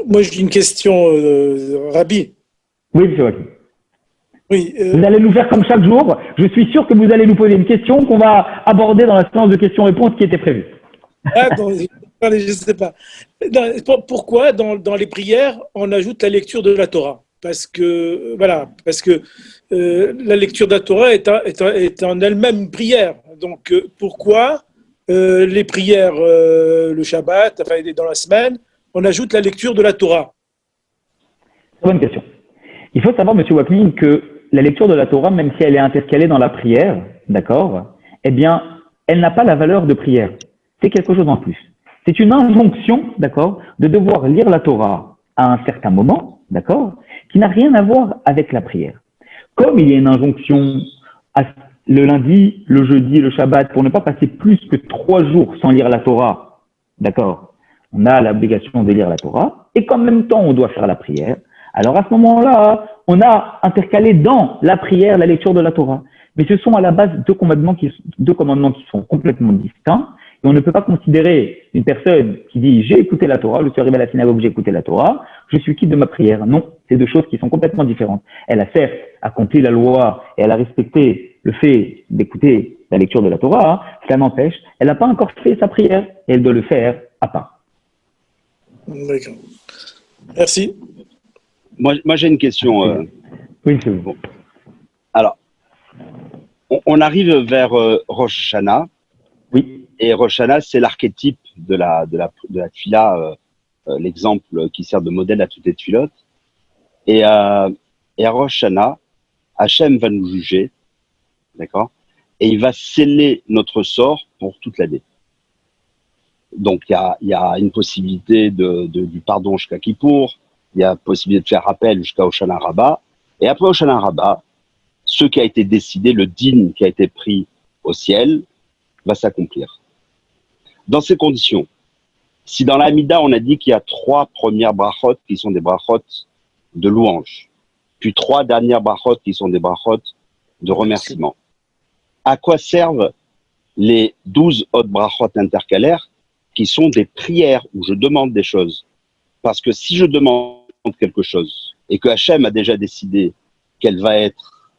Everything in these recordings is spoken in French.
Moi, j'ai une question, Rabbi. Oui, monsieur Waki. Oui, Vous allez nous faire comme chaque jour. Je suis sûr que vous allez nous poser une question qu'on va aborder dans la séance de questions-réponses qui était prévue. je ne sais pas. Pourquoi dans les prières, on ajoute la lecture de la Torah? Parce que la lecture de la Torah est en elle-même une prière. Donc, pourquoi les prières, le Shabbat, enfin, dans la semaine, on ajoute la lecture de la Torah? Très bonne question. Il faut savoir, monsieur Wakmin, que la lecture de la Torah, même si elle est intercalée dans la prière, d'accord, eh bien, elle n'a pas la valeur de prière. C'est quelque chose en plus. C'est une injonction, d'accord, de devoir lire la Torah à un certain moment, d'accord, qui n'a rien à voir avec la prière. Comme il y a une injonction le lundi, le jeudi, le Shabbat, pour ne pas passer plus que 3 jours sans lire la Torah, d'accord, on a l'obligation de lire la Torah, et qu'en même temps, on doit faire la prière. Alors à ce moment-là, on a intercalé dans la prière la lecture de la Torah. Mais ce sont à la base deux commandements qui sont complètement distincts. Et on ne peut pas considérer une personne qui dit « j'ai écouté la Torah, je suis arrivé à la synagogue, j'ai écouté la Torah, je suis quitte de ma prière ». Non, c'est deux choses qui sont complètement différentes. Elle a certes accompli la loi et elle a respecté le fait d'écouter la lecture de la Torah, cela n'empêche, elle n'a pas encore fait sa prière et elle doit le faire à part. D'accord. Merci. Moi j'ai une question. Oui, c'est bon. Alors, on arrive vers Rosh Hashanah. Oui. Et Rosh Hashanah, c'est l'archétype de la tfila, l'exemple qui sert de modèle à toutes les tfilotes. Et à Rosh Hashanah, Hachem va nous juger, d'accord? Et il va sceller notre sort pour toute l'année. Donc il y a une possibilité du pardon jusqu'à Kippour, il y a possibilité de faire appel jusqu'à Hoshana Rabbah. Et après Hoshana Rabbah, ce qui a été décidé, le din qui a été pris au ciel, va s'accomplir. Dans ces conditions, si dans l'Amida, on a dit qu'il y a 3 premières brachot qui sont des brachot de louange, puis 3 dernières brachot qui sont des brachot de remerciement, à quoi servent les 12 autres brachot intercalaires qui sont des prières où je demande des choses? Parce que si je demande quelque chose et que Hachem a déjà décidé quel va être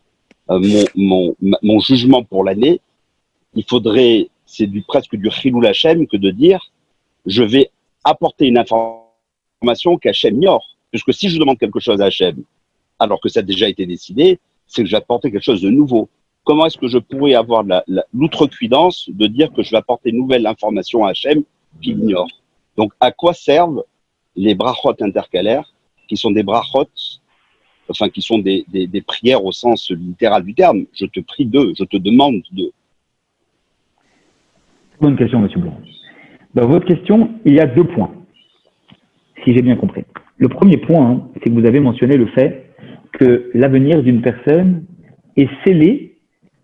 mon jugement pour l'année, il faudrait, c'est presque du chilul Hachem que de dire je vais apporter une information qu'Hachem ignore. Puisque si je demande quelque chose à Hachem, alors que ça a déjà été décidé, c'est que je vais apporter quelque chose de nouveau. Comment est-ce que je pourrais avoir l'outrecuidance de dire que je vais apporter une nouvelle information à Hachem qu'il ignore? Donc, à quoi servent les brachot intercalaires, qui sont des brachot, enfin, qui sont des prières au sens littéral du terme? Je te prie d'eux, je te demande d'eux. Bonne question, monsieur Blanc. Dans votre question, il y a 2 points, si j'ai bien compris. Le premier point, c'est que vous avez mentionné le fait que l'avenir d'une personne est scellé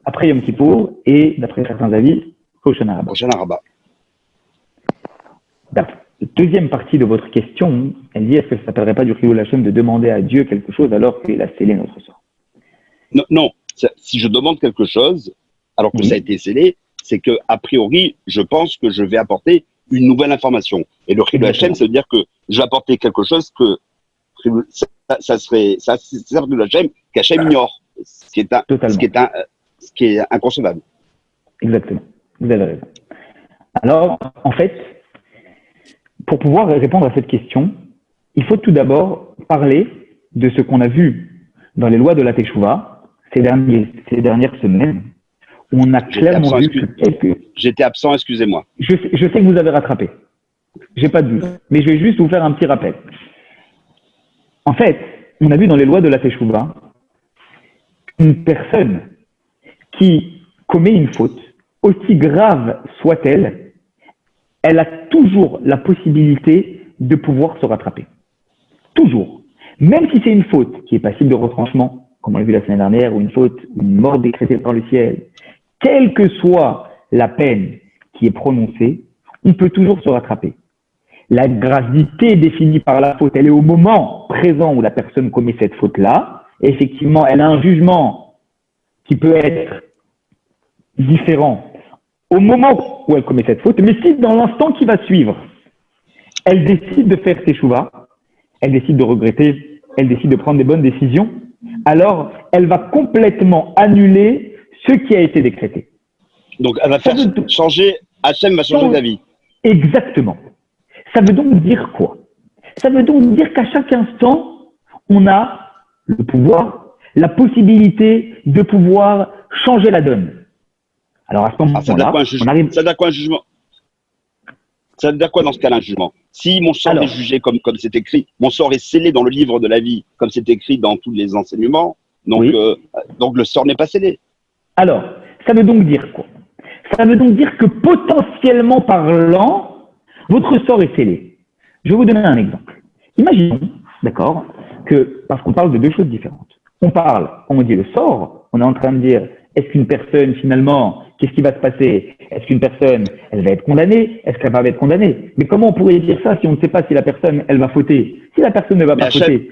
après Yom Kippour et, d'après certains avis, Hoshana Rabbah. La deuxième partie de votre question, elle dit est-ce que ça ne s'appellerait pas du chilul Hachem de demander à Dieu quelque chose alors qu'il a scellé notre sort? Non, si je demande quelque chose alors que ça a été scellé, c'est que a priori, je pense que je vais apporter une nouvelle information. Et le chilul Hachem, ça veut dire que je vais apporter quelque chose que ça serait le Hachem qu'Hachem ignore, ce qui est inconcevable. Exactement. Vous avez raison. Alors, en fait, pour pouvoir répondre à cette question, il faut tout d'abord parler de ce qu'on a vu dans les lois de la Teshuvah ces dernières semaines. On a clairement vu que J'étais absent, excusez-moi. Je sais que vous avez rattrapé. J'ai pas de doute. Mais je vais juste vous faire un petit rappel. En fait, on a vu dans les lois de la Teshuvah une personne qui commet une faute, aussi grave soit-elle, elle a toujours la possibilité de pouvoir se rattraper. Toujours. Même si c'est une faute qui est passible de retranchement, comme on l'a vu la semaine dernière, ou une faute, une mort décrétée par le ciel, quelle que soit la peine qui est prononcée, on peut toujours se rattraper. La gravité définie par la faute, elle est au moment présent où la personne commet cette faute-là. Effectivement, elle a un jugement qui peut être différent au moment où elle commet cette faute, mais si dans l'instant qui va suivre, elle décide de faire teshuvah, elle décide de regretter, elle décide de prendre des bonnes décisions, alors elle va complètement annuler ce qui a été décrété. Donc, elle va faire changer, Hachem va changer d'avis. Exactement. Ça veut donc dire quoi? Ça veut donc dire qu'à chaque instant, on a le pouvoir, la possibilité de pouvoir changer la donne. Alors à ce moment-là, on arrive... Ça veut dire quoi un jugement? Ça veut dire quoi dans ce cas-là un jugement? Si mon sort est jugé comme c'est écrit, mon sort est scellé dans le livre de la vie, comme c'est écrit dans tous les enseignements, donc, donc le sort n'est pas scellé. Alors, ça veut donc dire quoi? Ça veut donc dire que potentiellement parlant, votre sort est scellé. Je vais vous donner un exemple. Imaginons, d'accord, que, parce qu'on parle de deux choses différentes. On parle, on dit le sort, on est en train de dire, est-ce qu'une personne, finalement, qu'est-ce qui va se passer? Est-ce qu'une personne, elle va être condamnée? Est-ce qu'elle va être condamnée? Mais comment on pourrait dire ça si on ne sait pas si la personne, elle va fauter? Si la personne ne va pas fauter.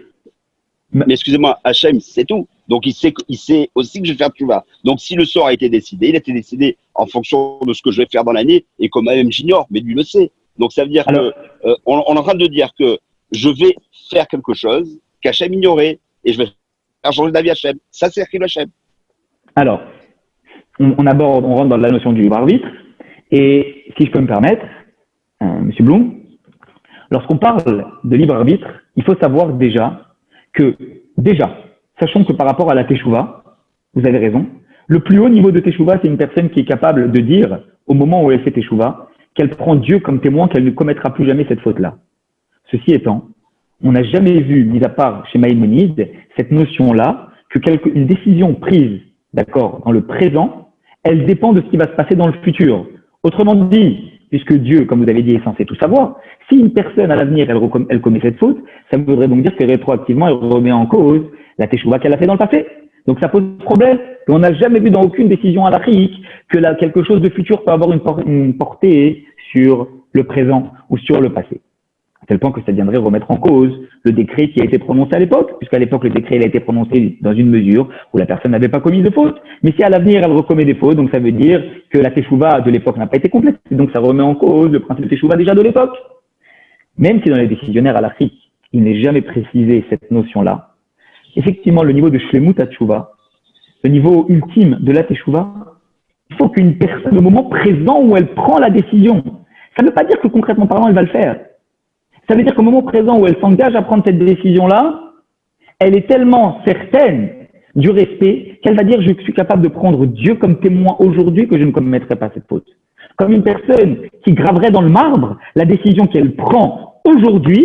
Mais excusez-moi, Hachem, c'est tout. Donc, il sait aussi que je vais faire tchouva. Donc, si le sort a été décidé, il a été décidé en fonction de ce que je vais faire dans l'année, et comme même j'ignore, mais lui le sait. Donc, ça veut dire que, on est en train de dire que je vais faire quelque chose qu'Hachem ignorait, et je vais faire changer d'avis Hachem. Ça, c'est écrit Hachem. Alors, on rentre dans la notion du libre arbitre, et si je peux me permettre, Monsieur Blum, lorsqu'on parle de libre arbitre, il faut savoir sachons que par rapport à la teshuva, vous avez raison, le plus haut niveau de teshuva, c'est une personne qui est capable de dire, au moment où elle fait teshuva, qu'elle prend Dieu comme témoin, qu'elle ne commettra plus jamais cette faute-là. Ceci étant, on n'a jamais vu, mis à part chez Maïmonide, cette notion-là, une décision prise, d'accord, dans le présent, elle dépend de ce qui va se passer dans le futur. Autrement dit, puisque Dieu, comme vous avez dit, est censé tout savoir, si une personne à l'avenir, elle commet cette faute, ça voudrait donc dire que rétroactivement, elle remet en cause la teshuva qu'elle a fait dans le passé. Donc ça pose problème. Et on n'a jamais vu dans aucune décision halachique que quelque chose de futur peut avoir une portée sur le présent ou sur le passé. À tel point que ça viendrait remettre en cause le décret qui a été prononcé à l'époque, puisqu'à l'époque, le décret il a été prononcé dans une mesure où la personne n'avait pas commis de faute. Mais si à l'avenir, elle recommet des fautes, donc ça veut dire que la teshuva de l'époque n'a pas été complète. Donc ça remet en cause le principe de teshuva déjà de l'époque. Même si dans les décisionnaires halachiques, il n'est jamais précisé cette notion-là, effectivement, le niveau de shlemut teshuva, le niveau ultime de la teshuva, il faut qu'une personne, au moment présent où elle prend la décision, ça ne veut pas dire que concrètement parlant, elle va le faire. Ça veut dire qu'au moment présent où elle s'engage à prendre cette décision-là, elle est tellement certaine du respect qu'elle va dire « je suis capable de prendre Dieu comme témoin aujourd'hui que je ne commettrai pas cette faute ». Comme une personne qui graverait dans le marbre la décision qu'elle prend aujourd'hui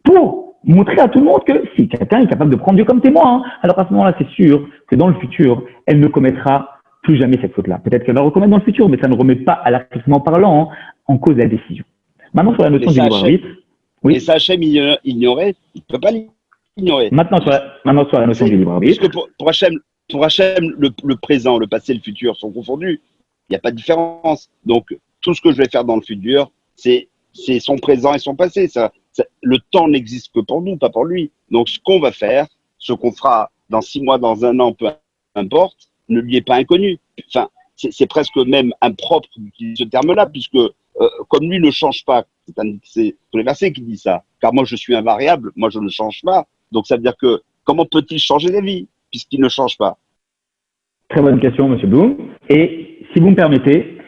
pour montrer à tout le monde que si quelqu'un est capable de prendre Dieu comme témoin, alors à ce moment-là, c'est sûr que dans le futur, elle ne commettra plus jamais cette faute-là. Peut-être qu'elle va recommettre dans le futur, mais ça ne remet pas, halachiquement parlant, en cause la décision. Maintenant, sur la notion du libre arbitre. Oui. Et ça, Hachem ignorait, il ne peut pas l'ignorer. Maintenant, sur la notion du libre arbitre. Parce que pour Hachem, le présent, le passé et le futur sont confondus. Il n'y a pas de différence. Donc, tout ce que je vais faire dans le futur, c'est son présent et son passé. Le temps n'existe que pour nous, pas pour lui. Donc, ce qu'on va faire, ce qu'on fera dans 6 mois, dans 1 an, peu importe, ne lui est pas inconnu. Enfin, c'est presque même impropre d'utiliser ce terme-là, puisque comme lui ne change pas, c'est tous les versets qui disent ça, car moi je suis invariable, moi je ne change pas. Donc ça veut dire que comment peut-il changer d'avis puisqu'il ne change pas? Très bonne question, Monsieur Blum. Et si vous me permettez,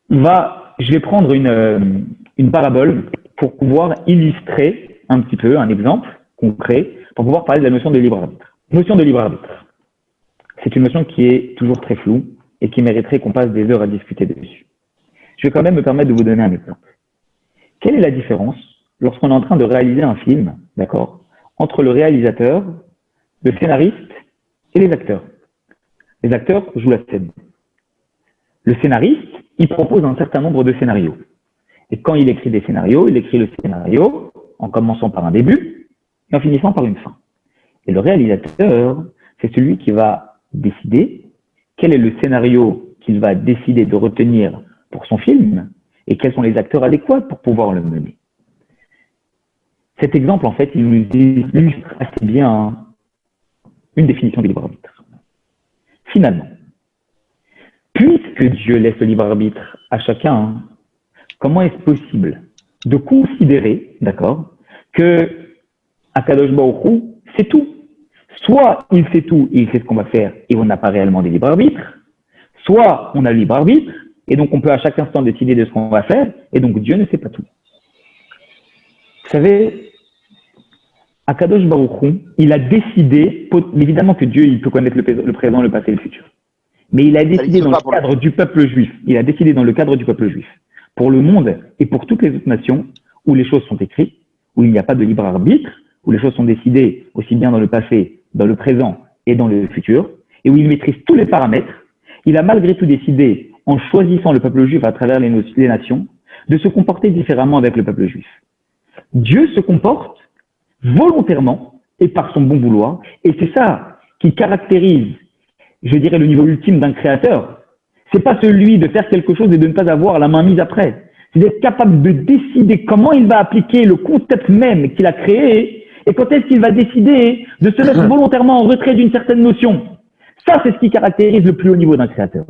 je vais prendre une parabole pour pouvoir illustrer un petit peu un exemple concret pour pouvoir parler de la notion de libre arbitre. Notion de libre arbitre, c'est une notion qui est toujours très floue et qui mériterait qu'on passe des heures à discuter dessus. Je vais quand même me permettre de vous donner un exemple. Quelle est la différence lorsqu'on est en train de réaliser un film, d'accord, entre le réalisateur, le scénariste et les acteurs? Les acteurs jouent la scène. Le scénariste, il propose un certain nombre de scénarios. Et quand il écrit des scénarios, il écrit le scénario en commençant par un début et en finissant par une fin. Et le réalisateur, c'est celui qui va décider quel est le scénario qu'il va décider de retenir pour son film et quels sont les acteurs adéquats pour pouvoir le mener. Cet exemple, en fait, il nous illustre assez bien une définition du libre arbitre. Finalement, puisque Dieu laisse le libre arbitre à chacun, comment est-ce possible de considérer, d'accord, que Akadosh Baruch Hu sait tout. Soit il sait tout et il sait ce qu'on va faire et on n'a pas réellement des libres arbitres, soit on a le libre arbitre et donc on peut à chaque instant décider de ce qu'on va faire et donc Dieu ne sait pas tout. Vous savez, Akadosh Baruch Hu, il a décidé, évidemment que Dieu il peut connaître le présent, le passé et le futur, mais il a décidé dans le cadre du peuple juif, pour le monde et pour toutes les autres nations où les choses sont écrites, où il n'y a pas de libre arbitre, où les choses sont décidées aussi bien dans le passé, dans le présent et dans le futur, et où il maîtrise tous les paramètres. Il a malgré tout décidé, en choisissant le peuple juif à travers les nations, de se comporter différemment avec le peuple juif. Dieu se comporte volontairement et par son bon vouloir, et c'est ça qui caractérise, je dirais, le niveau ultime d'un créateur. C'est pas celui de faire quelque chose et de ne pas avoir la main mise après. C'est d'être capable de décider comment il va appliquer le concept même qu'il a créé et quand est-ce qu'il va décider de se mettre volontairement en retrait d'une certaine notion. Ça, c'est ce qui caractérise le plus haut niveau d'un créateur.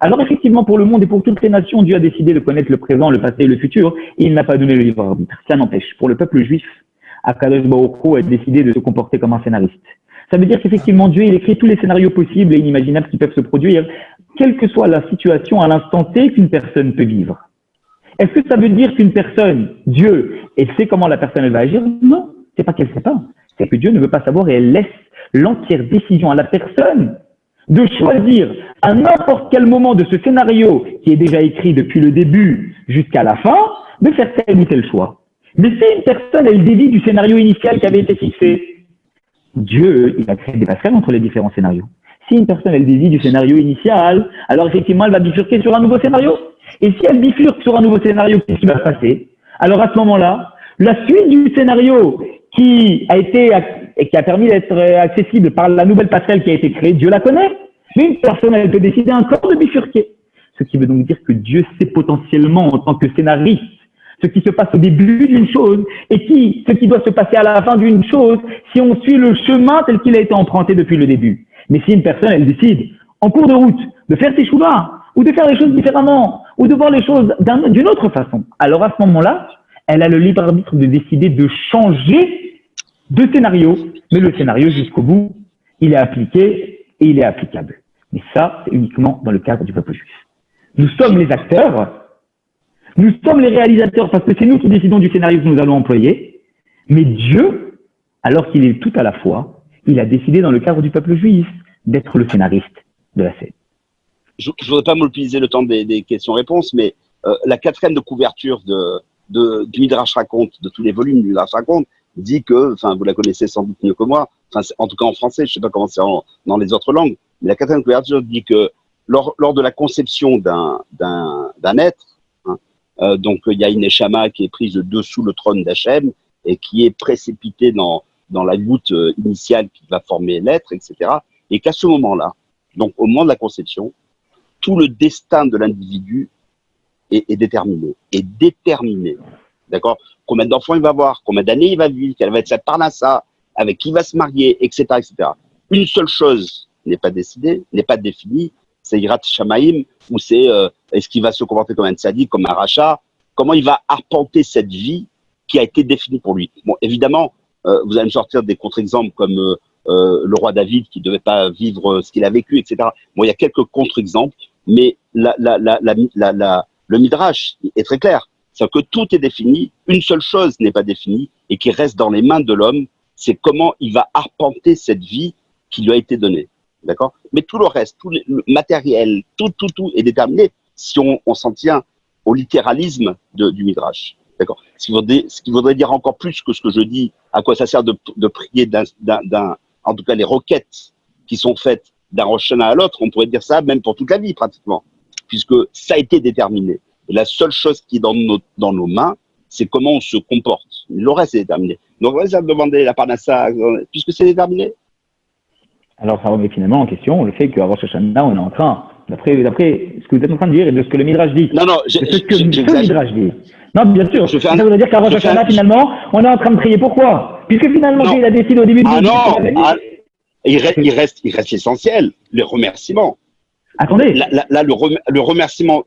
Alors effectivement, pour le monde et pour toutes les nations, Dieu a décidé de connaître le présent, le passé et le futur, et il n'a pas donné le libre arbitre. Ça n'empêche. Pour le peuple juif, Akadosh Baruch Hu a décidé de se comporter comme un scénariste. Ça veut dire qu'effectivement, Dieu, il écrit tous les scénarios possibles et inimaginables qui peuvent se produire, quelle que soit la situation à l'instant T qu'une personne peut vivre. Est-ce que ça veut dire qu'une personne, Dieu, elle sait comment la personne elle va agir? Non, c'est pas qu'elle sait pas. C'est que Dieu ne veut pas savoir et elle laisse l'entière décision à la personne de choisir à n'importe quel moment de ce scénario qui est déjà écrit depuis le début jusqu'à la fin, de faire tel ou tel choix. Mais si une personne, elle dévie du scénario initial qui avait été fixé, Dieu, il a créé des passerelles entre les différents scénarios. Si une personne, elle dévie du scénario initial, alors effectivement, elle va bifurquer sur un nouveau scénario. Et si elle bifurque sur un nouveau scénario, qu'est-ce qui va se passer? Alors à ce moment-là, la suite du scénario qui a permis d'être accessible par la nouvelle passerelle qui a été créée, Dieu la connaît. Mais une personne, elle peut décider encore de bifurquer. Ce qui veut donc dire que Dieu sait potentiellement, en tant que scénariste, ce qui se passe au début d'une chose et ce qui doit se passer à la fin d'une chose si on suit le chemin tel qu'il a été emprunté depuis le début. Mais si une personne, elle décide, en cours de route, de faire ses choix, ou de faire les choses différemment, ou de voir les choses d'une autre façon, alors à ce moment-là, elle a le libre arbitre de décider de changer de scénario, mais le scénario jusqu'au bout, il est appliqué et il est applicable. Mais ça, c'est uniquement dans le cadre du peuple juif. Nous sommes les acteurs, nous sommes les réalisateurs parce que c'est nous qui décidons du scénario que nous allons employer, mais Dieu, alors qu'il est tout à la fois, il a décidé dans le cadre du peuple juif d'être le scénariste de la scène. Je ne voudrais pas monopoliser le temps des questions-réponses, mais la quatrième de couverture du Midrash raconte, de tous les volumes du Midrash raconte, dit que, enfin, vous la connaissez sans doute mieux que moi, enfin, en tout cas en français, je ne sais pas comment c'est dans les autres langues, mais la quatrième couverture dit que lors de la conception d'un être, hein, donc il y a une Neshama qui est prise dessous le trône d'Hachem et qui est précipitée dans la goutte initiale qui va former l'être, etc. Et qu'à ce moment-là, donc au moment de la conception, tout le destin de l'individu est déterminé. D'accord? Combien d'enfants il va avoir, combien d'années il va vivre, quelle va être sa parnassa, avec qui il va se marier, etc., etc. Une seule chose n'est pas décidée, n'est pas définie, c'est Yirat Shamaïm, ou c'est est-ce qu'il va se comporter comme un tzaddik, comme un rachat, comment il va arpenter cette vie qui a été définie pour lui. Bon, évidemment, vous allez me sortir des contre-exemples comme le roi David qui ne devait pas vivre ce qu'il a vécu, etc. Bon, il y a quelques contre-exemples, mais le Midrash est très clair. C'est que tout est défini, une seule chose n'est pas définie et qui reste dans les mains de l'homme, c'est comment il va arpenter cette vie qui lui a été donnée. D'accord? Mais tout le reste, tout le matériel, tout est déterminé si on s'en tient au littéralisme du Midrash. D'accord? Ce qui voudrait dire encore plus que ce que je dis, à quoi ça sert de prier en tout cas les requêtes qui sont faites d'un Rosh Hashanah à l'autre, on pourrait dire ça même pour toute la vie pratiquement, puisque ça a été déterminé. Et la seule chose qui est dans nos mains, c'est comment on se comporte. Le reste est déterminé. Donc on va essayer de demander la parnassa, puisque c'est déterminé. Alors ça remet finalement en question le fait qu'à Rosh Hashanah, on est en train, d'après ce que vous êtes en train de dire et de ce que le Midrash dit. Non, c'est ce que le Midrash dit. Non, bien sûr. Ça voudrait dire qu'à Rosh Hashanah, finalement, on est en train de prier. Pourquoi? Puisque finalement, il a décidé au début il reste l'essentiel, les remerciements. Attendez. Là, le remerciement,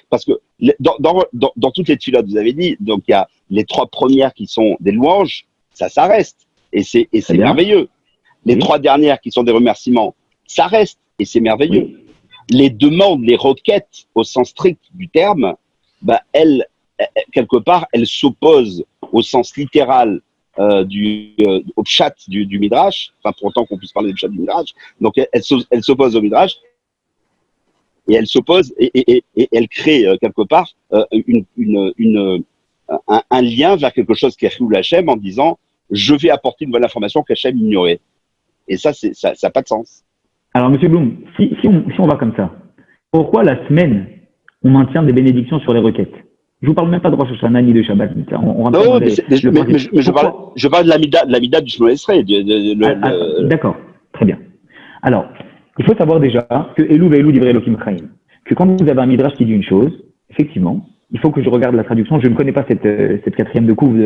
parce que dans toutes les tuilotes, vous avez dit, donc il y a les 3 premières qui sont des louanges, ça reste. Et c'est bien. merveilleux. Les Oui. 3 dernières qui sont des remerciements, ça reste et c'est merveilleux. Oui. Les demandes, les requêtes au sens strict du terme, bah, elles, quelque part, elles s'opposent au sens littéral au pshat du Midrash, enfin pour autant qu'on puisse parler du pshat du Midrash. Donc elles s'opposent au Midrash et elles s'opposent et elles créent quelque part un lien vers quelque chose qui est Chilul Hashem en disant je vais apporter une bonne information qu'Hachem ignorait. Et ça, ça n'a pas de sens. Alors, Monsieur Blum, si on va comme ça, pourquoi la semaine, on maintient des bénédictions sur les requêtes? Je vous parle même pas de Rosh Hashanah ni de Shabbat. On rentre pas Non, dans mais je parle de la Mida du Shemona Esrei. D'accord, très bien. Alors, il faut savoir déjà que Elou ve'Elou divrei Elokim Chaim, que quand vous avez un midrash qui dit une chose, effectivement, il faut que je regarde la traduction. Je ne connais pas cette quatrième de couve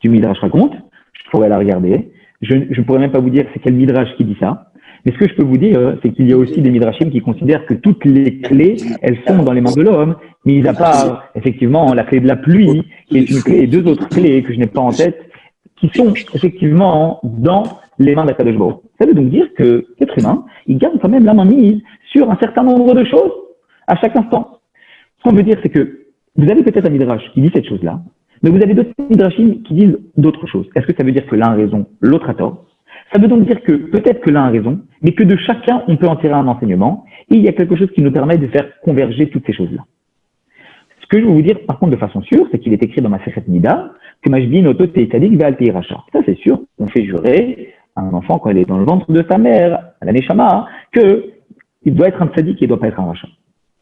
du midrash raconte. Je pourrais la regarder. Je ne pourrais même pas vous dire c'est quel midrash qui dit ça. Mais ce que je peux vous dire, c'est qu'il y a aussi des midrashim qui considèrent que toutes les clés, elles sont dans les mains de l'homme, mis à part, effectivement, la clé de la pluie, qui est une clé, et 2 autres clés que je n'ai pas en tête, qui sont effectivement dans les mains d'Akadosh Baruch. Ça veut donc dire que l'être humain, il garde quand même la main mise sur un certain nombre de choses à chaque instant. Ce qu'on veut dire, c'est que vous avez peut-être un midrash qui dit cette chose-là, mais vous avez d'autres midrashim qui disent d'autres choses. Est-ce que ça veut dire que l'un a raison, l'autre a tort? Ça veut donc dire que peut-être que l'un a raison, mais que de chacun, on peut en tirer un enseignement, et il y a quelque chose qui nous permet de faire converger toutes ces choses-là. Ce que je veux vous dire, par contre, de façon sûre, c'est qu'il est écrit dans ma Sechet Nida que Mashbin Oto Teitadik Ve'al Teiracha. Ça, c'est sûr, on fait jurer à un enfant quand il est dans le ventre de sa mère, à la Neshama, qu'il doit être un tzaddik et il ne doit pas être un rachat.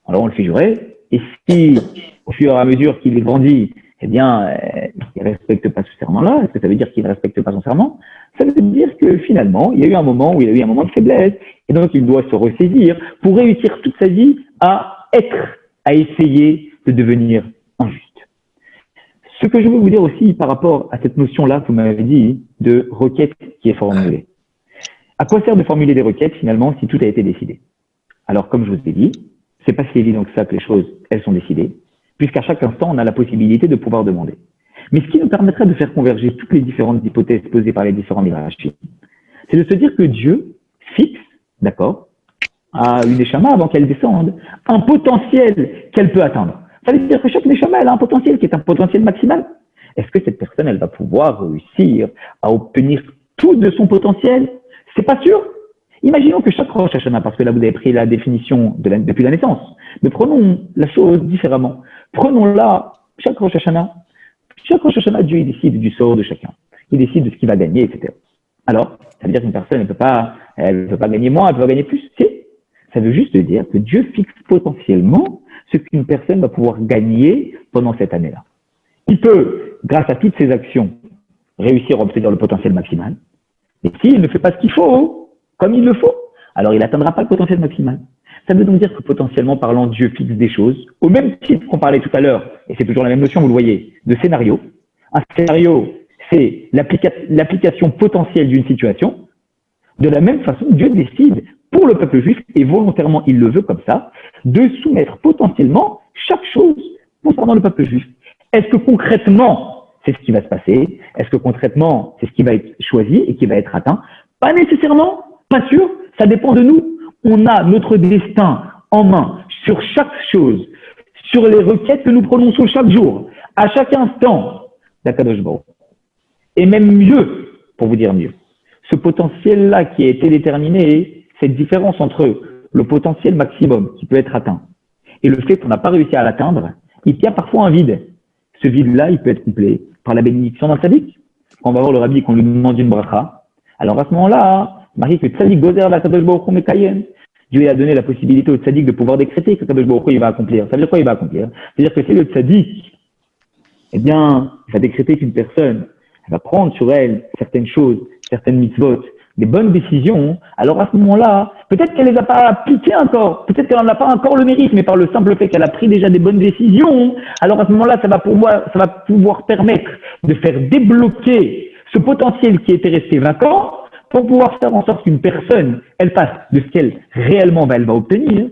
Alors on le fait jurer, et si, au fur et à mesure qu'il grandit, eh bien, il ne respecte pas ce serment-là, est-ce que ça veut dire qu'il ne respecte pas son serment? Ça veut dire que finalement, il y a eu un moment où il a eu un moment de faiblesse, et donc il doit se ressaisir pour réussir toute sa vie à essayer de devenir injuste. Ce que je veux vous dire aussi par rapport à cette notion-là que vous m'avez dit de requête qui est formulée. À quoi sert de formuler des requêtes finalement si tout a été décidé? Alors comme je vous ai dit, c'est pas si évident que ça que les choses, elles sont décidées, puisqu'à chaque instant, on a la possibilité de pouvoir demander. Mais ce qui nous permettrait de faire converger toutes les différentes hypothèses posées par les différents midrashim, c'est de se dire que Dieu fixe, d'accord, à une neshama avant qu'elle descende, un potentiel qu'elle peut atteindre. Ça veut dire que chaque neshama, elle a un potentiel qui est un potentiel maximal. Est-ce que cette personne, elle va pouvoir réussir à obtenir tout de son potentiel? C'est pas sûr. Imaginons que chaque Rosh Hashanah, parce que là vous avez pris la définition depuis la naissance, mais prenons la chose différemment. Prenons-la, chaque Rosh Hashanah, Dieu il décide du sort de chacun. Il décide de ce qu'il va gagner, etc. Alors, ça veut dire qu'une personne, elle peut pas gagner moins, elle peut pas gagner plus. Ça veut juste dire que Dieu fixe potentiellement ce qu'une personne va pouvoir gagner pendant cette année-là. Il peut, grâce à toutes ses actions, réussir à obtenir le potentiel maximal. Mais s'il ne fait pas ce qu'il faut, comme il le faut, alors il n'atteindra pas le potentiel maximal. Ça veut donc dire que potentiellement parlant, Dieu fixe des choses, au même titre qu'on parlait tout à l'heure, et c'est toujours la même notion, vous le voyez, de scénario. Un scénario, c'est l'application potentielle d'une situation. De la même façon, Dieu décide pour le peuple juif, et volontairement il le veut comme ça, de soumettre potentiellement chaque chose concernant le peuple juif. Est-ce que concrètement, c'est ce qui va se passer? Est-ce que concrètement, c'est ce qui va être choisi et qui va être atteint? Pas nécessairement, pas sûr, ça dépend de nous. On a notre destin en main sur chaque chose, sur les requêtes que nous prononçons chaque jour, à chaque instant d'Akadosh Baruch. Et même mieux, pour vous dire mieux, ce potentiel-là qui a été déterminé, cette différence entre le potentiel maximum qui peut être atteint et le fait qu'on n'a pas réussi à l'atteindre, il y a parfois un vide. Ce vide-là, il peut être comblé par la bénédiction d'un tzaddik. Quand on va voir le rabbi et qu'on lui demande une bracha, alors à ce moment-là, Marie que tzaddik gozer la Kadosh Baruch Hu mekayem. Dieu a donné la possibilité au tzaddik de pouvoir décréter que Kadosh Baruch Hu il va accomplir. Ça veut dire quoi il va accomplir? C'est-à-dire que si le tzaddik, eh bien, il va décréter qu'une personne, elle va prendre sur elle certaines choses, certaines mitzvot, des bonnes décisions, alors à ce moment-là, peut-être qu'elle les a pas appliquées encore, peut-être qu'elle n'en a pas encore le mérite, mais par le simple fait qu'elle a pris déjà des bonnes décisions, alors à ce moment-là, ça va pouvoir permettre de faire débloquer ce potentiel qui était resté vacant pour pouvoir faire en sorte qu'une personne, elle passe de ce qu'elle réellement elle va obtenir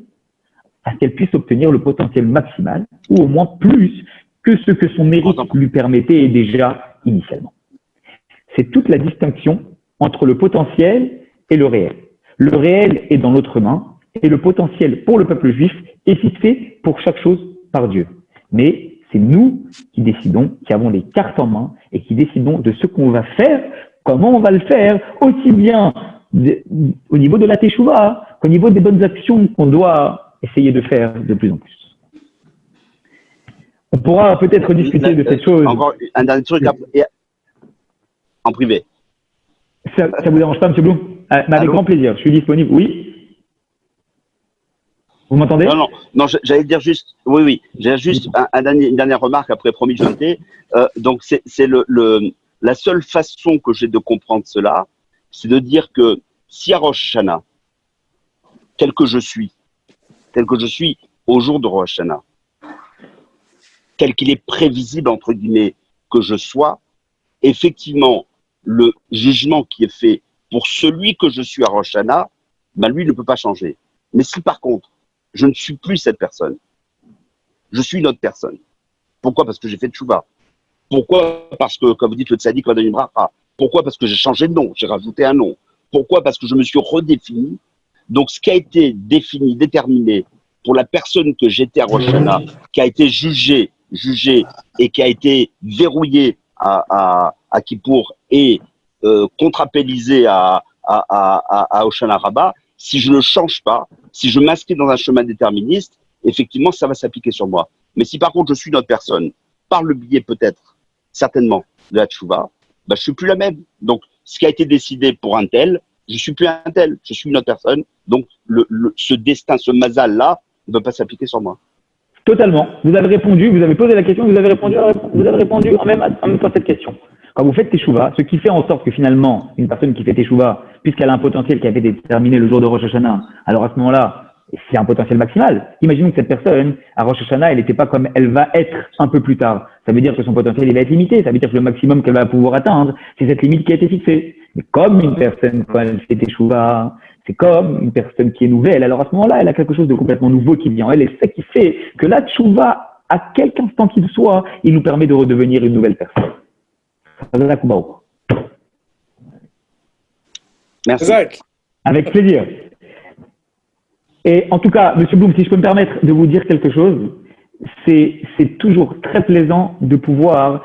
à ce qu'elle puisse obtenir le potentiel maximal, ou au moins plus que ce que son mérite lui permettait déjà initialement. c'est toute la distinction entre le potentiel et le réel. Le réel est dans notre main et le potentiel pour le peuple juif est fixé pour chaque chose par Dieu. Mais c'est nous qui décidons, qui avons les cartes en main et qui décidons de ce qu'on va faire, comment on va le faire, aussi bien au niveau de la teshuva qu'au niveau des bonnes actions qu'on doit essayer de faire de plus en plus. On pourra peut-être discuter de cette chose. Encore un dernier truc en privé. Ça vous dérange pas, M. Blum? Avec grand plaisir, je suis disponible. Oui? Vous m'entendez? Non, j'allais dire juste, oui, j'ai juste une dernière remarque après promis de chanter. Donc, c'est la seule façon que j'ai de comprendre cela, c'est de dire que si à Rosh Hashanah, tel que je suis au jour de Rosh Hashanah, tel qu'il est prévisible, entre guillemets, que je sois, effectivement, le jugement qui est fait pour celui que je suis à Rosh Hashanah, ben lui ne peut pas changer. Mais si par contre, je ne suis plus cette personne, je suis une autre personne. Pourquoi? Parce que j'ai fait tchouva. Pourquoi? Parce que, comme vous dites, le tzaddik va donner une bracha. Pourquoi? Parce que j'ai changé de nom, j'ai rajouté un nom. Pourquoi? Parce que je me suis redéfini. Donc, ce qui a été défini, déterminé pour la personne que j'étais à Rosh Hashanah, qui a été jugée et qui a été verrouillée à Kippour et contrapélisé à Hoshana Rabbah, si je ne change pas, si je m'inscris dans un chemin déterministe, effectivement, ça va s'appliquer sur moi. Mais si par contre je suis une autre personne, par le biais peut-être, certainement, de la tchouva, ben, je suis plus la même. Donc, ce qui a été décidé pour un tel, je suis plus un tel, je suis une autre personne. Donc, ce destin, ce mazal-là, ne va pas s'appliquer sur moi. Totalement. Vous avez répondu, vous avez posé la question, vous avez répondu en même temps à cette question. Quand vous faites teshuva, ce qui fait en sorte que finalement, une personne qui fait teshuva, puisqu'elle a un potentiel qui a été déterminé le jour de Rosh Hashanah, alors à ce moment-là, c'est un potentiel maximal. Imaginons que cette personne, à Rosh Hashanah, elle n'était pas comme elle va être un peu plus tard. Ça veut dire que son potentiel, il va être limité. Ça veut dire que le maximum qu'elle va pouvoir atteindre, c'est cette limite qui a été fixée. Mais comme une personne, quand elle fait teshuva, c'est comme une personne qui est nouvelle. Alors à ce moment-là, elle a quelque chose de complètement nouveau qui vient en elle. Et c'est ça qui fait que la teshuva, à quelque instant qu'il soit, il nous permet de redevenir une nouvelle personne. Merci. Avec plaisir. Et en tout cas, Monsieur Blum, si je peux me permettre de vous dire quelque chose, c'est toujours très plaisant de pouvoir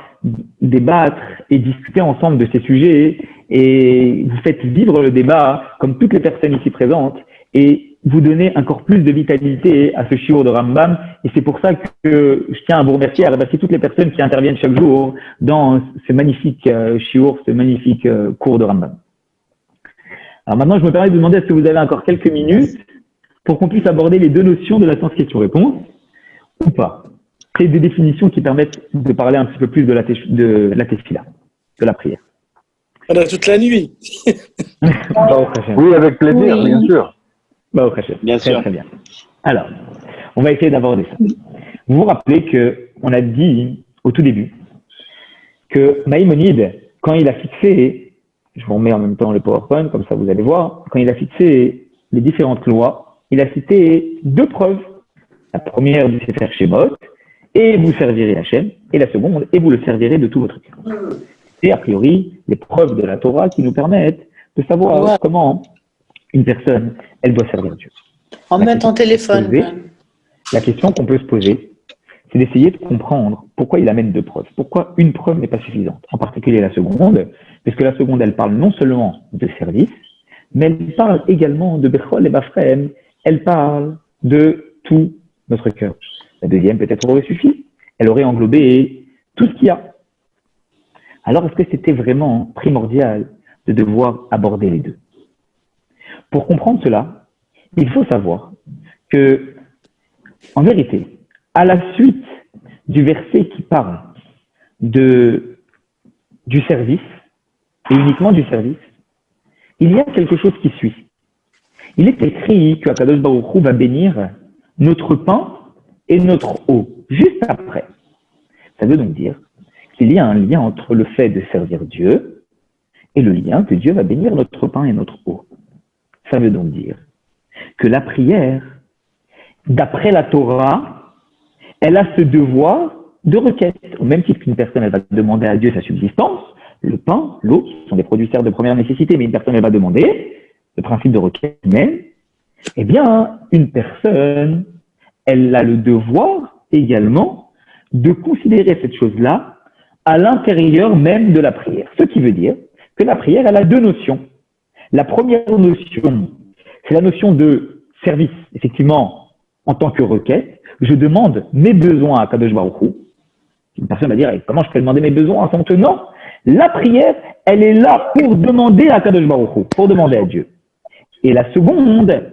débattre et discuter ensemble de ces sujets. Et vous faites vivre le débat, comme toutes les personnes ici présentes, et vous donnez encore plus de vitalité à ce shiur de Rambam. Et c'est pour ça que je tiens à vous remercier, à remercier toutes les personnes qui interviennent chaque jour dans ce magnifique shiur, ce magnifique cours de Rambam. Alors maintenant, je me permets de vous demander est-ce que vous avez encore quelques minutes pour qu'on puisse aborder les deux notions de la science question-réponse ou pas. C'est des définitions qui permettent de parler un petit peu plus de la tefila, de la prière. On a toute la nuit. Oui, avec plaisir, bien sûr. Bien sûr. Très bien. Alors, on va essayer d'aborder ça. Vous vous rappelez qu'on a dit au tout début que Maïmonide, quand il a fixé, je vous remets en même temps le PowerPoint, comme ça vous allez voir, quand il a fixé les différentes lois, il a cité deux preuves. La première du Sefer Shemot, et vous servirez Hachem, et la seconde, et vous le servirez de tout votre cœur. C'est a priori les preuves de la Torah qui nous permettent de savoir comment une personne, elle doit servir Dieu. En mettant ton téléphone. La question qu'on peut se poser, c'est d'essayer de comprendre pourquoi il amène deux preuves. Pourquoi une preuve n'est pas suffisante. En particulier la seconde, puisque la seconde, elle parle non seulement de service, mais elle parle également de Bechol et Bafrem, elle parle de tout notre cœur. La deuxième, peut-être, aurait suffi. Elle aurait englobé tout ce qu'il y a. Alors, est-ce que c'était vraiment primordial de devoir aborder les deux? Pour comprendre cela, il faut savoir que, en vérité, à la suite du verset qui parle du service, et uniquement du service, il y a quelque chose qui suit. Il est écrit que Akadosh Baruch Hu va bénir notre pain et notre eau, juste après. Ça veut donc dire qu'il y a un lien entre le fait de servir Dieu et le lien que Dieu va bénir notre pain et notre eau. Ça veut donc dire que la prière, d'après la Torah, elle a ce devoir de requête. Au même titre qu'une personne, elle va demander à Dieu sa subsistance, le pain, l'eau, ce sont des produits certes de première nécessité, mais une personne elle va demander, le principe de requête humaine, eh bien, une personne, elle a le devoir également de considérer cette chose-là à l'intérieur même de la prière. Ce qui veut dire que la prière, elle a deux notions. La première notion, c'est la notion de service. Effectivement, en tant que requête, je demande mes besoins à Kadosh Baruch Hu. Une personne va dire, comment je peux demander mes besoins en tant non? La prière, elle est là pour demander à Kadosh Baruch Hu, pour demander à Dieu. Et la seconde,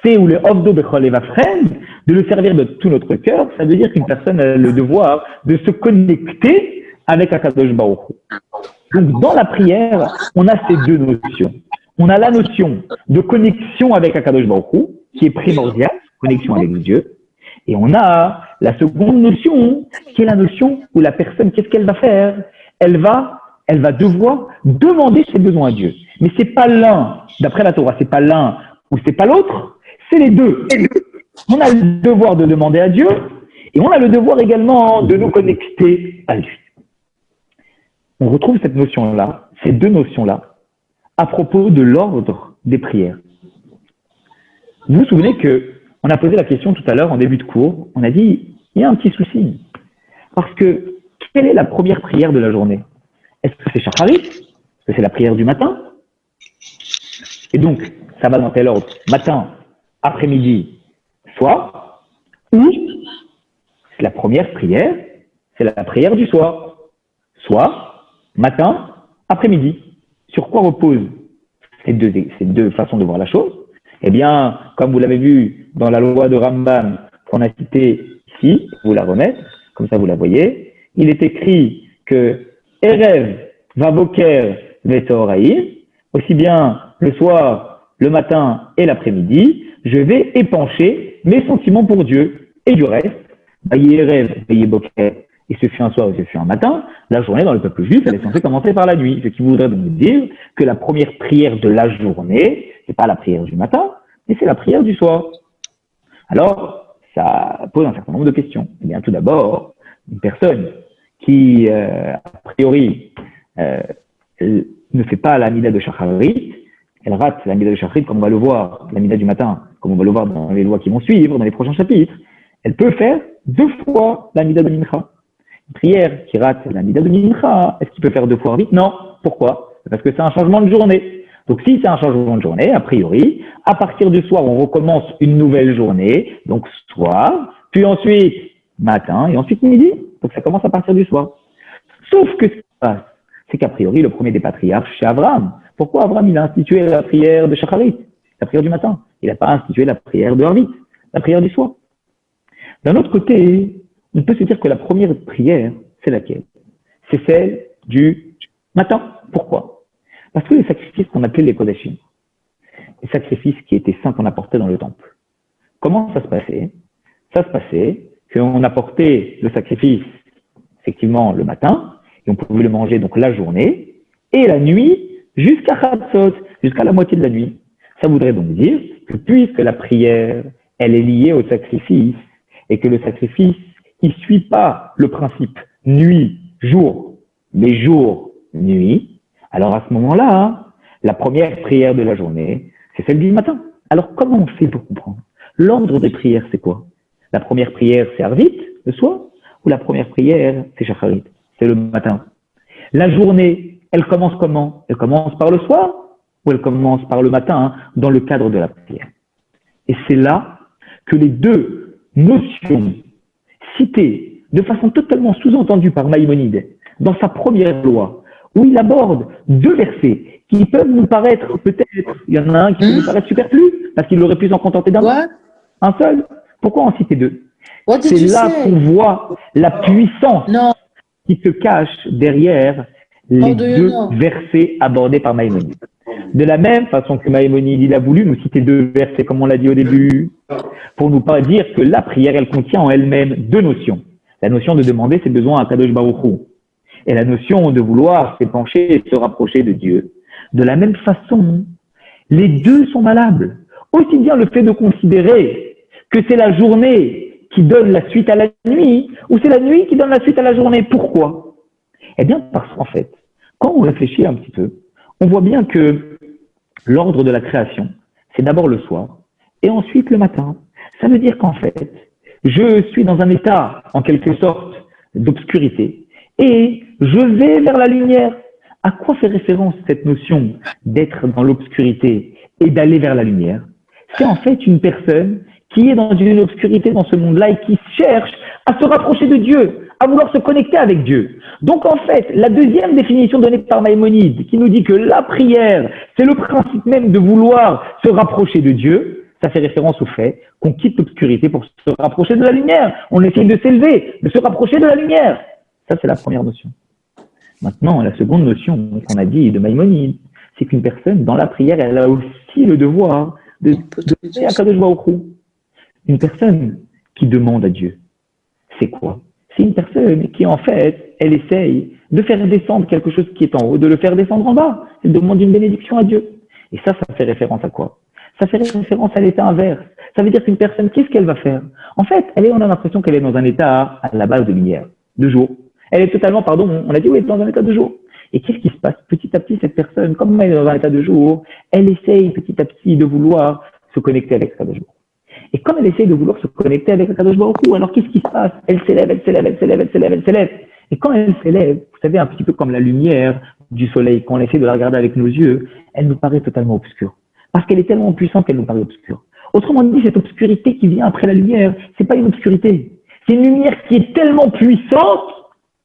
c'est où le Ovdo Bechol Evafren, de le servir de tout notre cœur. Ça veut dire qu'une personne a le devoir de se connecter avec Akadosh Baruch Hu. Donc, dans la prière, on a ces deux notions. On a la notion de connexion avec Akadosh Baruch Hu, qui est primordiale, connexion avec Dieu. Et on a la seconde notion, qui est la notion où la personne, qu'est-ce qu'elle va faire? Elle va devoir demander ses besoins à Dieu. Mais c'est pas l'un, d'après la Torah, c'est pas l'un ou c'est pas l'autre, c'est les deux. On a le devoir de demander à Dieu et on a le devoir également de nous connecter à lui. On retrouve cette notion-là, ces deux notions-là, à propos de l'ordre des prières. Vous vous souvenez qu'on a posé la question tout à l'heure en début de cours, on a dit, il y a un petit souci. Parce que, quelle est la première prière de la journée? Est-ce que c'est Shacharit? Est-ce que c'est la prière du matin? Et donc, ça va dans quel ordre? Matin, après-midi, soir, ou la première prière, c'est la prière du soir. Soir, matin, après-midi. Sur quoi reposent ces deux façons de voir la chose? Eh bien, comme vous l'avez vu dans la loi de Rambam qu'on a citée ici, vous la remettez, comme ça vous la voyez, il est écrit que Erev, Vavoker, Vetoraïm, aussi bien le soir, le matin et l'après-midi, je vais épancher mes sentiments pour Dieu. Et du reste, Vaillé Erev, Vaillé Boker, il se fait un soir, il se fait un matin, la journée dans le peuple juif, elle est censée commencer par la nuit. Ce qui voudrait donc dire que la première prière de la journée, c'est pas la prière du matin, mais c'est la prière du soir. Alors, ça pose un certain nombre de questions. Eh bien, tout d'abord, une personne qui, a priori, ne fait pas la mida de Shacharit, elle rate la mida de Shacharit, comme on va le voir, la mida du matin, comme on va le voir dans les lois qui vont suivre, dans les prochains chapitres. Elle peut faire 2 fois la mida de Mincha. Une prière qui rate la mida de Mincha, est-ce qu'il peut faire 2 fois vite? Non. Pourquoi? Parce que c'est un changement de journée. Donc, si c'est un changement de journée, a priori, à partir du soir, on recommence une nouvelle journée, donc soir, puis ensuite matin, et ensuite midi. Donc, ça commence à partir du soir. Sauf que ce qui se passe, c'est qu'a priori, le premier des patriarches, c'est Abraham. Pourquoi Abraham, il a institué la prière de Shacharit, la prière du matin? Il n'a pas institué la prière de Harvit, la prière du soir. D'un autre côté, on peut se dire que la première prière, c'est laquelle? C'est celle du matin. Pourquoi? Parce que les sacrifices qu'on appelait les Kodashim, les sacrifices qui étaient saints qu'on apportait dans le temple, comment ça se passait? Ça se passait qu'on apportait le sacrifice, effectivement, le matin, et on pouvait le manger donc la journée, et la nuit, jusqu'à Chatzot, jusqu'à la moitié de la nuit. Ça voudrait donc dire que puisque la prière, elle est liée au sacrifice, et que le sacrifice, il suit pas le principe nuit, jour, mais jour, nuit, alors à ce moment-là, la première prière de la journée, c'est celle du matin. Alors comment on fait pour comprendre? L'ordre des prières, c'est quoi? La première prière, c'est Harvit, le soir, ou la première prière, c'est Shacharit, c'est le matin. La journée, elle commence comment? Elle commence par le soir, ou elle commence par le matin, dans le cadre de la prière. Et c'est là que les deux notions citées de façon totalement sous-entendue par Maïmonide dans sa première loi, où il aborde 2 versets qui peuvent nous paraître peut-être, il y en a un qui peut nous paraître superflu, parce qu'il aurait pu s'en contenter d'un. Un seul. Pourquoi en citer 2? C'est là qu'on voit la puissance qui se cache derrière les 2 versets abordés par Maïmonide. De la même façon que Maïmonide, il a voulu nous citer 2 versets, comme on l'a dit au début, pour nous pas dire que la prière, elle contient en elle-même 2 notions. La notion de demander ses besoins à Kadosh Baruch Hu, et la notion de vouloir s'épancher et se rapprocher de Dieu. De la même façon, les 2 sont valables. Aussi bien le fait de considérer que c'est la journée qui donne la suite à la nuit, ou c'est la nuit qui donne la suite à la journée. Pourquoi? Eh bien, parce qu'en fait, Quand on réfléchit un petit peu, on voit bien que l'ordre de la création, c'est d'abord le soir et ensuite le matin. Ça veut dire qu'en fait, je suis dans un état, en quelque sorte, d'obscurité et je vais vers la lumière. À quoi fait référence cette notion d'être dans l'obscurité et d'aller vers la lumière? C'est en fait une personne qui est dans une obscurité dans ce monde-là et qui cherche à se rapprocher de Dieu, à vouloir se connecter avec Dieu. Donc en fait, la deuxième définition donnée par Maïmonide, qui nous dit que la prière, c'est le principe même de vouloir se rapprocher de Dieu, ça fait référence au fait qu'on quitte l'obscurité pour se rapprocher de la lumière. On essaye de s'élever, de se rapprocher de la lumière. Ça, c'est la première notion. Maintenant, la seconde notion qu'on a dit de Maïmonide, c'est qu'une personne, dans la prière, elle a aussi le devoir de demander à Kadosh Baruch Hu. Une personne qui demande à Dieu, c'est quoi? C'est une personne qui, en fait, elle essaye de faire descendre quelque chose qui est en haut, de le faire descendre en bas. Elle demande une bénédiction à Dieu. Et ça fait référence à quoi? Ça fait référence à l'état inverse. Ça veut dire qu'une personne, qu'est-ce qu'elle va faire? En fait, on a l'impression qu'elle est dans un état à la base de lumière, de jour. Elle est totalement, on a dit, oui, elle est dans un état de jour. Et qu'est-ce qui se passe? Petit à petit, cette personne, comme elle est dans un état de jour, elle essaye petit à petit de vouloir se connecter avec Kadosh Baruch Hu. Et comme elle essaye de vouloir se connecter avec Kadosh Baruch Hu, alors qu'est-ce qui se passe? Elle s'élève, elle s'élève, elle s'élève, elle s'élève, elle s'élève. Et quand elle s'élève, vous savez, un petit peu comme la lumière du soleil, quand on essaie de la regarder avec nos yeux, elle nous paraît totalement obscure. Parce qu'elle est tellement puissante qu'elle nous paraît obscure. Autrement dit, cette obscurité qui vient après la lumière, c'est pas une obscurité. C'est une lumière qui est tellement puissante,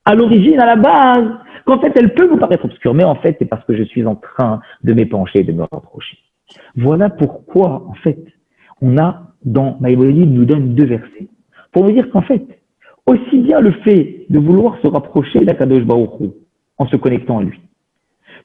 à l'origine, à la base, qu'en fait, elle peut vous paraître obscure. Mais en fait, c'est parce que je suis en train de m'épancher, de me rapprocher. Voilà pourquoi, en fait, on a, dans Maïmonide, nous donne 2 versets. Pour nous dire qu'en fait, aussi bien le fait de vouloir se rapprocher d'Akadosh Baruch Hu, en se connectant à lui,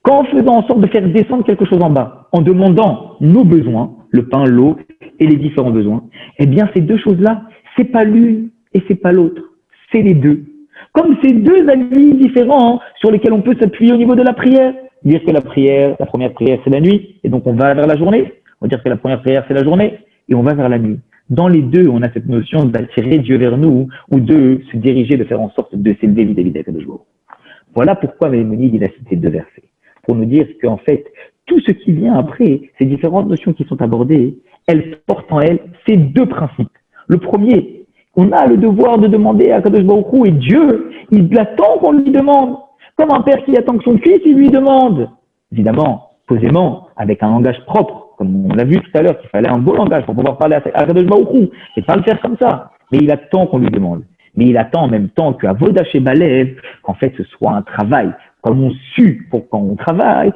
qu'en faisant en sorte de faire descendre quelque chose en bas, en demandant nos besoins, le pain, l'eau et les différents besoins, eh bien, ces 2 choses-là, c'est pas l'une et c'est pas l'autre, c'est les 2. Comme ces 2 avis différents sur lesquels on peut s'appuyer au niveau de la prière. Dire que la première prière, c'est la nuit, et donc on va vers la journée. On va dire que la première prière, c'est la journée, et on va vers la nuit. Dans les 2, on a cette notion d'attirer Dieu vers nous, ou de se diriger, de faire en sorte de s'élever vis-à-vis d'Akadosh Baruch Hu. Voilà pourquoi Maïmonide, il a cité 2 versets. Pour nous dire qu'en fait, tout ce qui vient après, ces différentes notions qui sont abordées, elles portent en elles ces 2 principes. Le premier, on a le devoir de demander à Kadosh Baruch Hu, et Dieu, il attend qu'on lui demande. Comme un père qui attend que son fils, il lui demande. Évidemment, posément, avec un langage propre, comme on l'a vu tout à l'heure, qu'il fallait un beau langage pour pouvoir parler à Kadosh Baruch Hu, et pas le faire comme ça. Mais il attend qu'on lui demande. Mais il attend en même temps qu'à Vodash et Balev, qu'en fait ce soit un travail. Comme on sue pour quand on travaille,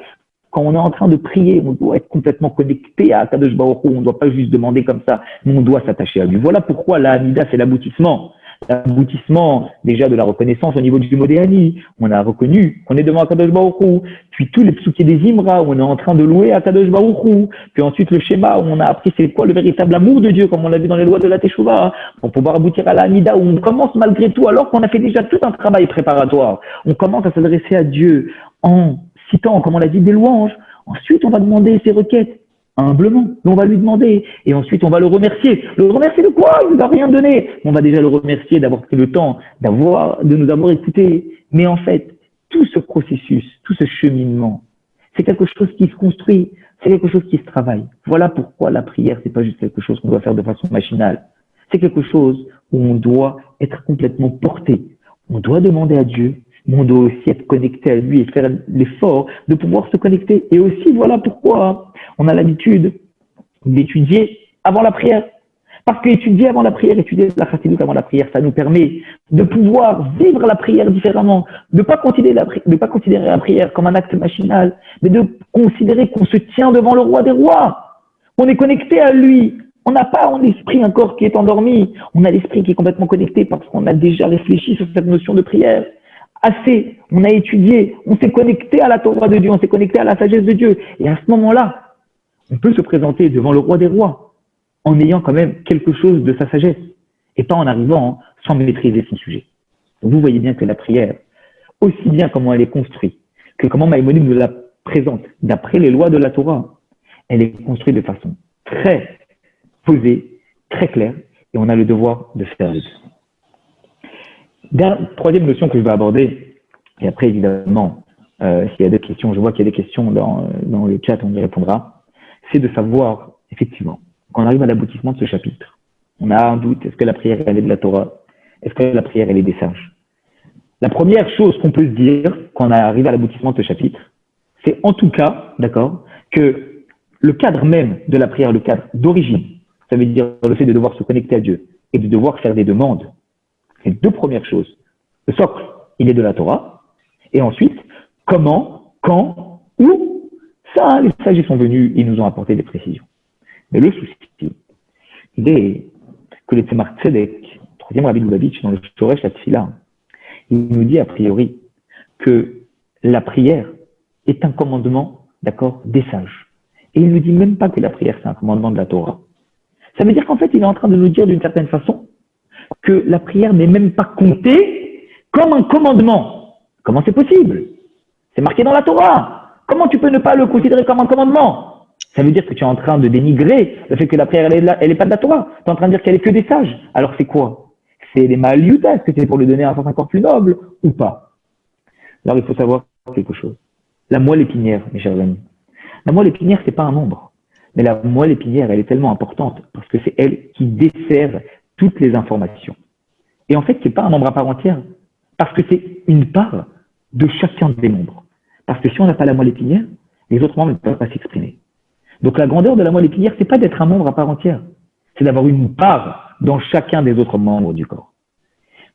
quand on est en train de prier, on doit être complètement connecté à Kadosh Baruch Hu. On ne doit pas juste demander comme ça, mais on doit s'attacher à lui. Voilà pourquoi la Hamida, c'est l'aboutissement. L'aboutissement déjà de la reconnaissance au niveau du Modéani. On a reconnu qu'on est devant Kadosh Baruch Hu. Puis tous les psukim des Imra, où on est en train de louer à Kadosh Baruch Hu. Puis ensuite le schéma, où on a appris c'est quoi le véritable amour de Dieu, comme on l'a vu dans les lois de la Teshuvah, pour pouvoir aboutir à la Hamida, où on commence malgré tout, alors qu'on a fait déjà tout un travail préparatoire. On commence à s'adresser à Dieu en citant, comme on l'a dit, des louanges. Ensuite, on va demander ses requêtes, humblement. On va lui demander. Et ensuite, on va le remercier. Le remercier de quoi? Il ne nous a rien donné. On va déjà le remercier d'avoir pris le temps, de nous avoir écoutés. Mais en fait, tout ce processus, tout ce cheminement, c'est quelque chose qui se construit. C'est quelque chose qui se travaille. Voilà pourquoi la prière, c'est pas juste quelque chose qu'on doit faire de façon machinale. C'est quelque chose où on doit être complètement porté. On doit demander à Dieu, mais on doit aussi être connecté à lui et faire l'effort de pouvoir se connecter. Et aussi, voilà pourquoi on a l'habitude d'étudier avant la prière. Parce qu'étudier avant la prière, étudier la chassidut avant la prière, ça nous permet de pouvoir vivre la prière différemment, de pas considérer la prière comme un acte machinal, mais de considérer qu'on se tient devant le roi des rois. On est connecté à lui. On n'a pas un esprit encore qui est endormi. On a l'esprit qui est complètement connecté parce qu'on a déjà réfléchi sur cette notion de prière. Assez, on a étudié, on s'est connecté à la Torah de Dieu, on s'est connecté à la sagesse de Dieu. Et à ce moment-là, on peut se présenter devant le roi des rois en ayant quand même quelque chose de sa sagesse et pas en arrivant sans maîtriser son sujet. Donc vous voyez bien que la prière, aussi bien comment elle est construite que comment Maïmonide nous la présente d'après les lois de la Torah, elle est construite de façon très posée, très claire, et on a le devoir de faire les deux. Troisième notion que je vais aborder, et après évidemment, s'il y a des questions, je vois qu'il y a des questions dans le chat, on y répondra, c'est de savoir, effectivement, quand on arrive à l'aboutissement de ce chapitre, on a un doute, est-ce que la prière, elle est de la Torah? Est-ce que la prière, elle est des sages? La première chose qu'on peut se dire quand on arrive à l'aboutissement de ce chapitre, c'est en tout cas, d'accord, que le cadre même de la prière, le cadre d'origine, ça veut dire le fait de devoir se connecter à Dieu et de devoir faire des demandes, c'est deux premières choses. Le socle, il est de la Torah, et ensuite, comment, quand, où, ça, les sages sont venus, ils nous ont apporté des précisions. Mais le souci, il est que le Tzemar Tzedek, troisième Rabbi Lubavitch, dans le Shoresh Hatfila, il nous dit a priori que la prière est un commandement, d'accord, des sages. Et il ne nous dit même pas que la prière, c'est un commandement de la Torah. Ça veut dire qu'en fait, il est en train de nous dire d'une certaine façon que la prière n'est même pas comptée comme un commandement. Comment c'est possible? C'est marqué dans la Torah. Comment tu peux ne pas le considérer comme un commandement? Ça veut dire que tu es en train de dénigrer le fait que la prière, elle est pas de la Torah. Tu es en train de dire qu'elle est que des sages. Alors c'est quoi? C'est les Ma'aliuta. Est-ce que c'est pour lui donner un sens encore plus noble ou pas? Alors il faut savoir quelque chose. La moelle épinière, mes chers amis. La moelle épinière, c'est pas un nombre. Mais la moelle épinière, elle est tellement importante parce que c'est elle qui dessert toutes les informations. Et en fait, c'est pas un nombre à part entière parce que c'est une part de chacun des membres. Parce que si on n'a pas la moelle épinière, les autres membres ne peuvent pas s'exprimer. Donc la grandeur de la moelle épinière, c'est pas d'être un membre à part entière. C'est d'avoir une part dans chacun des autres membres du corps.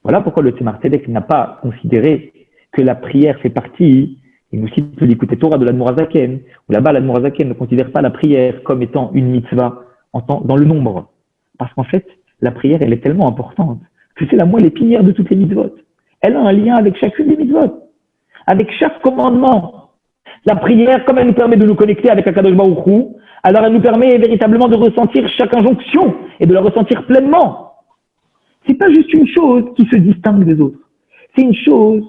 Voilà pourquoi le Tzemar Tzedek n'a pas considéré que la prière fait partie. Il nous cite l'écouter Torah de l'Admor HaZaken, où là-bas l'Admor HaZaken ne considère pas la prière comme étant une mitzvah dans le nombre. Parce qu'en fait, la prière, elle est tellement importante que c'est la moelle épinière de toutes les mitzvot. Elle a un lien avec chacune des mitzvot, avec chaque commandement. La prière, comme elle nous permet de nous connecter avec Akadosh Baruch Hu, alors elle nous permet véritablement de ressentir chaque injonction et de la ressentir pleinement. C'est pas juste une chose qui se distingue des autres. C'est une chose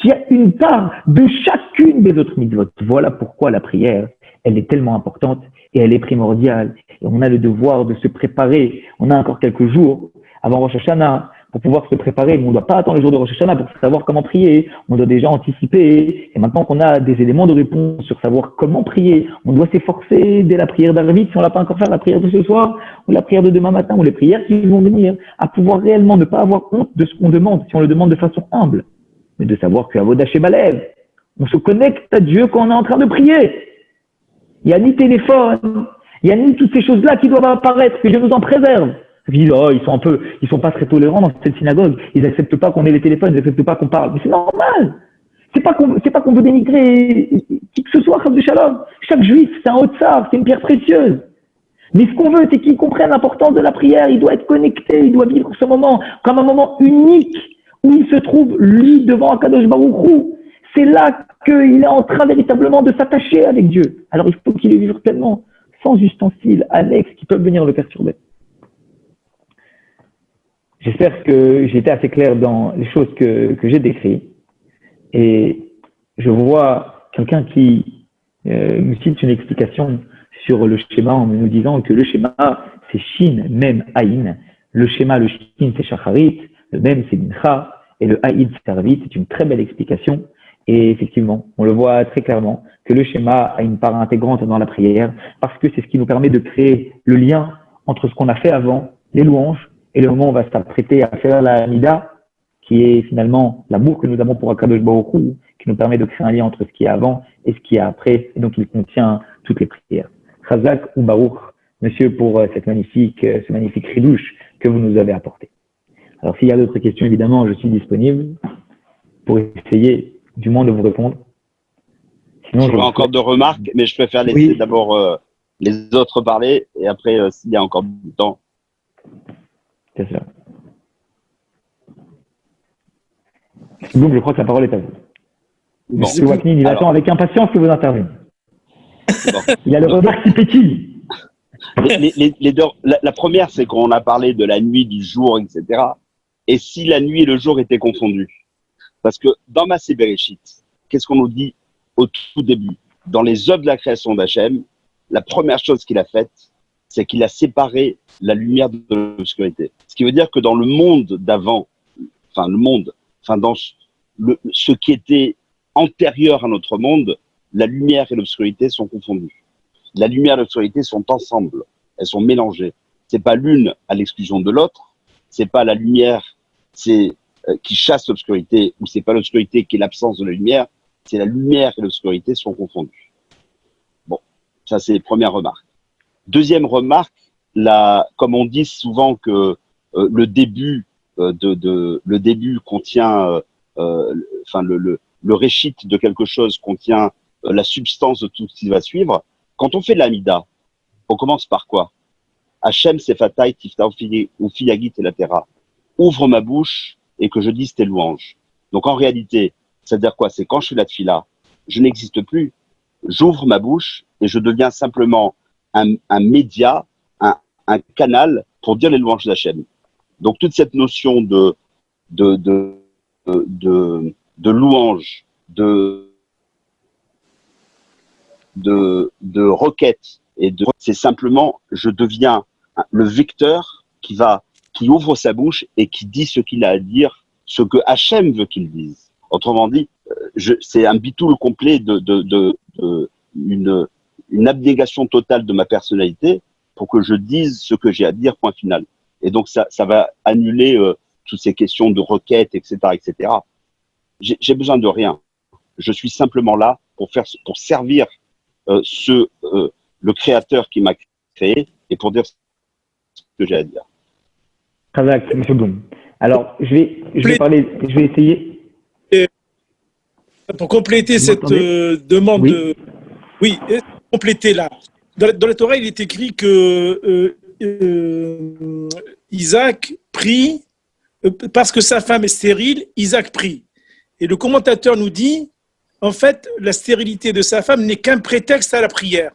qui a une part de chacune des autres mitzvot. Voilà pourquoi la prière, elle est tellement importante et elle est primordiale. Et on a le devoir de se préparer. On a encore quelques jours avant Rosh Hashanah pour pouvoir se préparer. Mais on ne doit pas attendre le jour de Rosh Hashanah pour savoir comment prier. On doit déjà anticiper. Et maintenant qu'on a des éléments de réponse sur savoir comment prier, on doit s'efforcer dès la prière d'Arvit, si on ne l'a pas encore fait, la prière de ce soir, ou la prière de demain matin, ou les prières qui vont venir, à pouvoir réellement ne pas avoir honte de ce qu'on demande, si on le demande de façon humble. Mais de savoir qu'à Avodah Shebalev, on se connecte à Dieu quand on est en train de prier. Il n'y a ni téléphone, il n'y a ni toutes ces choses-là qui doivent apparaître, que Dieu nous en préserve. Ils disent, oh, ils sont pas très tolérants dans cette synagogue, ils n'acceptent pas qu'on ait les téléphones, ils n'acceptent pas qu'on parle. Mais c'est normal. C'est pas qu'on veut dénigrer qui que ce soit, Chas v'Shalom. Chaque juif, c'est un Otsar, c'est une pierre précieuse. Mais ce qu'on veut, c'est qu'il comprenne l'importance de la prière, il doit être connecté, il doit vivre ce moment comme un moment unique, où il se trouve, lui, devant Akadosh Baruch Hu. C'est là qu'il est en train véritablement de s'attacher avec Dieu. Alors il faut qu'il le vive pleinement, sans ustensiles annexes qui peuvent venir le perturber. J'espère que j'ai été assez clair dans les choses que j'ai décrites. Et je vois quelqu'un qui nous cite une explication sur le schéma en nous disant que le schéma, c'est Shin, Mem, Aïn. Le schéma, le Shin, c'est Shacharit. Le Mem, c'est Mincha. Et le Aïd, c'est Arvit. C'est une très belle explication. Et effectivement, on le voit très clairement que le schéma a une part intégrante dans la prière parce que c'est ce qui nous permet de créer le lien entre ce qu'on a fait avant, les louanges, et le moment où on va s'apprêter à faire la Nida, qui est finalement l'amour que nous avons pour Akadosh Baruch Hu, qui nous permet de créer un lien entre ce qui est avant et ce qui est après, et donc il contient toutes les prières. Chazak ou Baruch, monsieur, pour ce magnifique ridouche que vous nous avez apporté. Alors s'il y a d'autres questions, évidemment, je suis disponible pour essayer du moins de vous répondre. Sinon, j'aurais encore de remarques, mais je préfère laisser d'abord les autres parler, et après, s'il y a encore du temps. C'est ça. Donc, je crois que la parole est à vous. Bon. Monsieur Waknin, il attend avec impatience que vous interveniez. Bon. Il y a le regard qui pétille. La première, c'est qu'on a parlé de la nuit, du jour, etc. Et si la nuit et le jour étaient confondus? Parce que dans Maaseh Bereshit, qu'est-ce qu'on nous dit au tout début? Dans les œuvres de la création d'Hachem, la première chose qu'il a faite, c'est qu'il a séparé la lumière de l'obscurité. Ce qui veut dire que dans le monde d'avant, dans ce qui était antérieure à notre monde, la lumière et l'obscurité sont confondues. La lumière et l'obscurité sont ensemble, elles sont mélangées. C'est pas l'une à l'exclusion de l'autre, c'est pas la lumière qui chasse l'obscurité, ou c'est pas l'obscurité qui est l'absence de la lumière, c'est la lumière et l'obscurité sont confondues. Bon, ça c'est première remarque. Deuxième remarque, comme on dit souvent que le début contient, le réchit de quelque chose contient la substance de tout ce qui va suivre. Quand on fait l'amida, on commence par quoi? Hachem sefatai tifta ufiyagit elatera. Ouvre ma bouche et que je dise tes louanges. Donc en réalité, c'est-à-dire quoi? C'est quand je fais la tfila, je n'existe plus. J'ouvre ma bouche et je deviens simplement un média, un canal pour dire les louanges d'Hachem. Donc toute cette notion de louange, de requête, c'est simplement, je deviens le vecteur qui ouvre sa bouche et qui dit ce qu'il a à dire, ce que Hachem veut qu'il dise. Autrement dit, c'est un bitoul complet une abnégation totale de ma personnalité pour que je dise ce que j'ai à dire, point final. Et donc, ça va annuler toutes ces questions de requête, etc., etc. J'ai besoin de rien. Je suis simplement là pour servir le créateur qui m'a créé et pour dire ce que j'ai à dire. Exact, M. Blum. Alors, je vais essayer. Pour compléter cette demande oui. Oui, compléter là. Dans la Torah, il est écrit que Isaac prie, parce que sa femme est stérile, Isaac prie. Et le commentateur nous dit, en fait, la stérilité de sa femme n'est qu'un prétexte à la prière.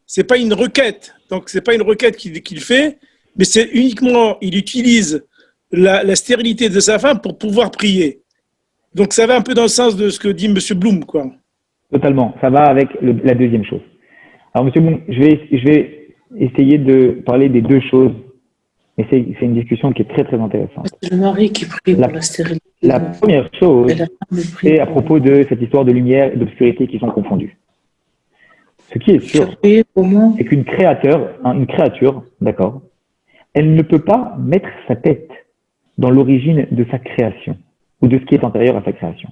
C'est pas une requête. Donc, c'est pas une requête qu'il fait, mais c'est uniquement, il utilise la stérilité de sa femme pour pouvoir prier. Donc, ça va un peu dans le sens de ce que dit M. Blum, quoi. Totalement. Ça va avec la deuxième chose. Alors, M. Blum, je vais essayer de parler des deux choses, mais c'est une discussion qui est très, très intéressante. C'est le mari qui prie pour la stérilité. La première chose, c'est à propos de cette histoire de lumière et d'obscurité qui sont confondues. Ce qui est sûr, c'est qu'une créature, d'accord, elle ne peut pas mettre sa tête dans l'origine de sa création ou de ce qui est antérieur à sa création.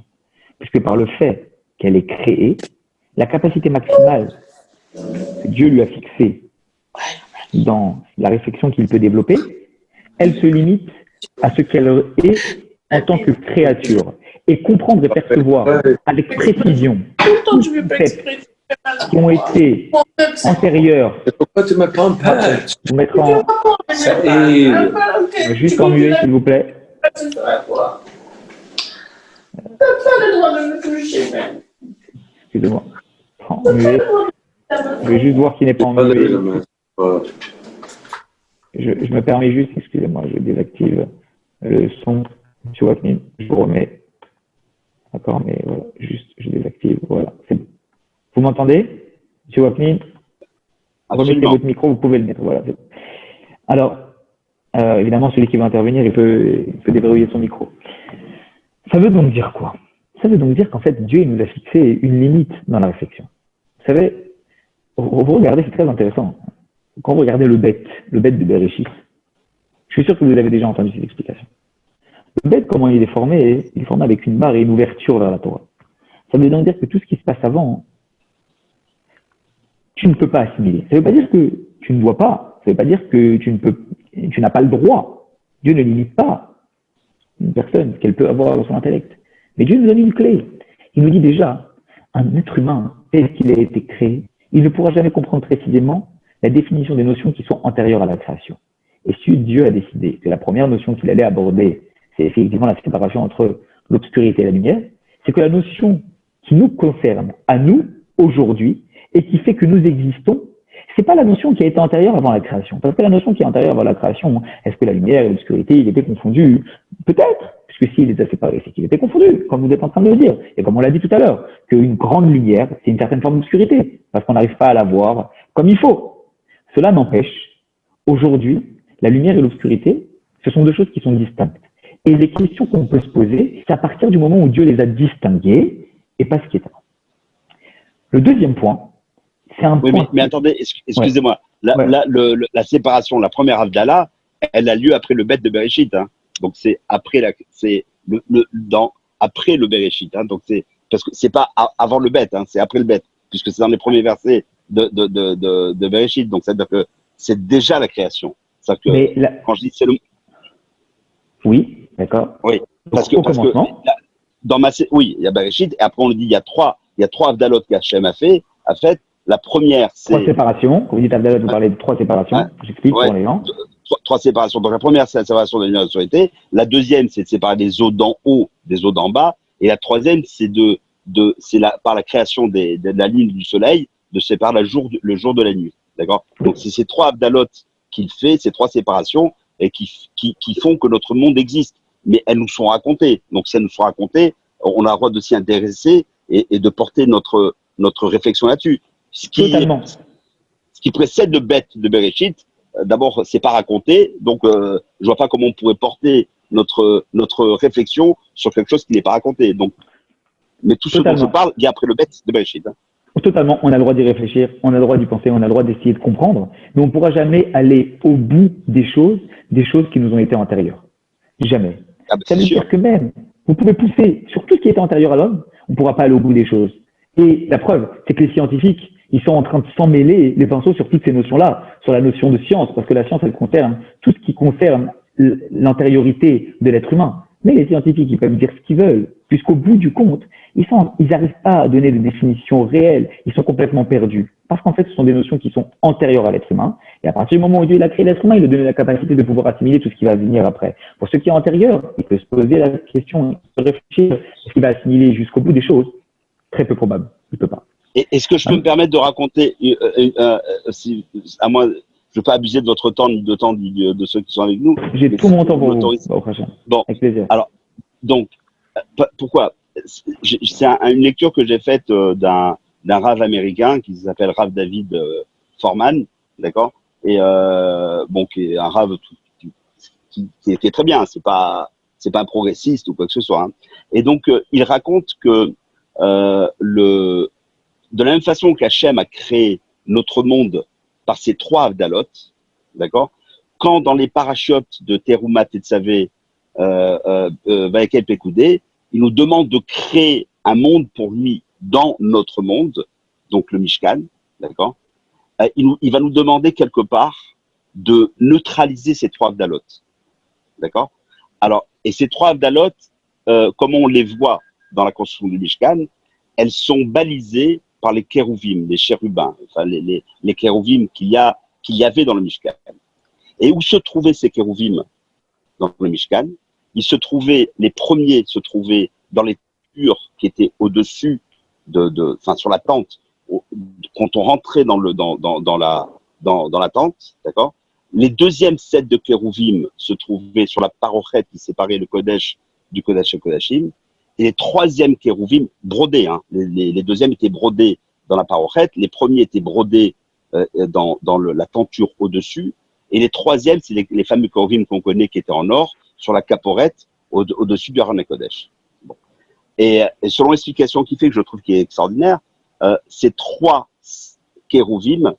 Puisque par le fait qu'elle est créée, la capacité maximale que Dieu lui a fixée dans la réflexion qu'il peut développer, elle se limite à ce qu'elle est en tant que créature. Et comprendre et percevoir avec précision les faits qui ont été antérieurs. Pourquoi tu m'as pas en page? Vous mettre juste en muet, s'il vous plaît. Excusez-moi. En muet. Je vais juste voir qui n'est pas en muet. Je me permets juste, excusez-moi, je désactive le son. M. Waknin, je vous remets. D'accord, mais voilà, juste, je désactive. Voilà, c'est bon. Vous m'entendez, M. Waknin? Remettez votre micro, vous pouvez le mettre. Voilà, c'est bon. Alors, évidemment, celui qui va intervenir, il peut déverrouiller son micro. Ça veut donc dire quoi? Ça veut donc dire qu'en fait, Dieu nous a fixé une limite dans la réflexion. Vous savez, vous regardez, c'est très intéressant. Quand vous regardez le bête de Bereshit, je suis sûr que vous avez déjà entendu ces explications. Le bête, comment il est formé? Il est formé avec une barre et une ouverture vers la Torah. Ça veut donc dire que tout ce qui se passe avant, tu ne peux pas assimiler. Ça ne veut pas dire que tu ne vois pas. Ça ne veut pas dire que tu n'as pas le droit. Dieu ne limite pas une personne, ce qu'elle peut avoir dans son intellect. Mais Dieu nous donne une clé. Il nous dit déjà, un être humain, tel qu'il a été créé, il ne pourra jamais comprendre précisément la définition des notions qui sont antérieures à la création. Et si Dieu a décidé que la première notion qu'il allait aborder, c'est effectivement la séparation entre l'obscurité et la lumière, c'est que la notion qui nous concerne à nous, aujourd'hui, et qui fait que nous existons, c'est pas la notion qui a été antérieure avant la création. Parce que la notion qui est antérieure avant la création, est-ce que la lumière et l'obscurité, ils étaient confondus? Peut-être, puisque s'il les a séparés, c'est qu'il était confondu, comme vous êtes en train de le dire. Et comme on l'a dit tout à l'heure, qu'une grande lumière, c'est une certaine forme d'obscurité, parce qu'on n'arrive pas à la voir comme il faut. Cela n'empêche, aujourd'hui, la lumière et l'obscurité, ce sont deux choses qui sont distinctes. Et les questions qu'on peut se poser, c'est à partir du moment où Dieu les a distinguées, et pas ce qui est avant. Le deuxième point, c'est un Oui, point. mais attendez, excusez-moi. Ouais. La séparation, la première Havdalah, elle a lieu après le Beth de Bereshit. Hein. Donc c'est après après le Bereshit. Hein. Donc parce que c'est pas avant le Beth, hein, c'est après le Beth, puisque c'est dans les premiers versets de Bereshit. Donc c'est-à-dire que c'est déjà la création. C'est-à-dire que quand je dis c'est le. Oui, d'accord. Oui, parce que oui, il y a Bereshit, et après on le dit, il y a trois Havdalot qu'Hachem a fait. La première, c'est. Trois séparations. Quand vous dites Havdalah, vous parlez de trois séparations. J'explique pour les gens. Trois séparations. Donc la première, c'est la séparation de la lumière et de la société. La deuxième, c'est de séparer les eaux d'en haut des eaux d'en bas. Et la troisième, c'est par la création de la ligne du soleil, de séparer le jour de la nuit. D'accord. Donc c'est ces trois Havdalot qu'il fait, ces trois séparations, et qui font que notre monde existe. Mais elles nous sont racontées. Donc si elles nous sont racontées, on a le droit de s'y intéresser et de porter notre réflexion là-dessus. Ce qui précède le Beth de Bereshit, d'abord, c'est pas raconté, donc je vois pas comment on pourrait porter notre réflexion sur quelque chose qui n'est pas raconté. Donc, mais tout ce dont je parle vient après le Beth de Bereshit. Hein. Totalement, on a le droit d'y réfléchir, on a le droit d'y penser, on a le droit d'essayer de comprendre, mais on ne pourra jamais aller au bout des choses qui nous ont été antérieures. Jamais. Ça veut dire que même, vous pouvez pousser sur tout ce qui est antérieur à l'homme, on ne pourra pas aller au bout des choses. Et la preuve, c'est que les scientifiques, ils sont en train de s'emmêler les pinceaux sur toutes ces notions-là, sur la notion de science, parce que la science, elle concerne tout ce qui concerne l'antériorité de l'être humain. Mais les scientifiques, ils peuvent dire ce qu'ils veulent, puisqu'au bout du compte, ils n'arrivent pas à donner des définitions réelles, ils sont complètement perdus. Parce qu'en fait, ce sont des notions qui sont antérieures à l'être humain. Et à partir du moment où Dieu a créé l'être humain, il lui a donné la capacité de pouvoir assimiler tout ce qui va venir après. Pour ce qui est antérieur, il peut se poser la question, il peut réfléchir, est-ce qu'il va assimiler jusqu'au bout des choses? Très peu probable, il ne peut pas. Est-ce que je peux me permettre de raconter, à moi, je ne veux pas abuser de votre temps ni de temps de ceux qui sont avec nous. J'ai tout mon temps pour vous. Bon, avec plaisir. Alors, donc, pourquoi? C'est une lecture que j'ai faite d'un Rav américain qui s'appelle Rav David Forman, d'accord? Et qui est un Rav qui est très bien. C'est pas un progressiste ou quoi que ce soit. Hein. Et donc, il raconte que de la même façon qu'Hachem a créé notre monde par ces trois Havdalot, d'accord? Quand dans les parachutes de Terumat et Tzavé, Vayekel Pekoudé, il nous demande de créer un monde pour lui dans notre monde, donc le Mishkan, d'accord? Il va nous demander quelque part de neutraliser ces trois Havdalot, d'accord? Alors, et ces trois Havdalot, comme on les voit dans la construction du Mishkan, elles sont balisées par les kérouvim, les chérubins, enfin les kérouvim qu'il y avait dans le Mishkan. Et où se trouvaient ces kérouvim dans le Mishkan? Les premiers se trouvaient dans les murs qui étaient au-dessus sur la tente, quand on rentrait dans la tente, d'accord? Les deuxièmes sets de kérouvim se trouvaient sur la parochette qui séparait le Kodesh du Kodesh et Kodashim. Et les troisièmes kérouvim brodés, hein, les deuxièmes étaient brodés dans la parochette, les premiers étaient brodés dans la tenture au-dessus, et les troisièmes, c'est les fameux kérouvim qu'on connaît qui étaient en or, sur la caporette au-dessus du Aron Kodesh. Bon. Et selon l'explication qu'il fait, que je trouve qui est extraordinaire, ces trois kérouvim,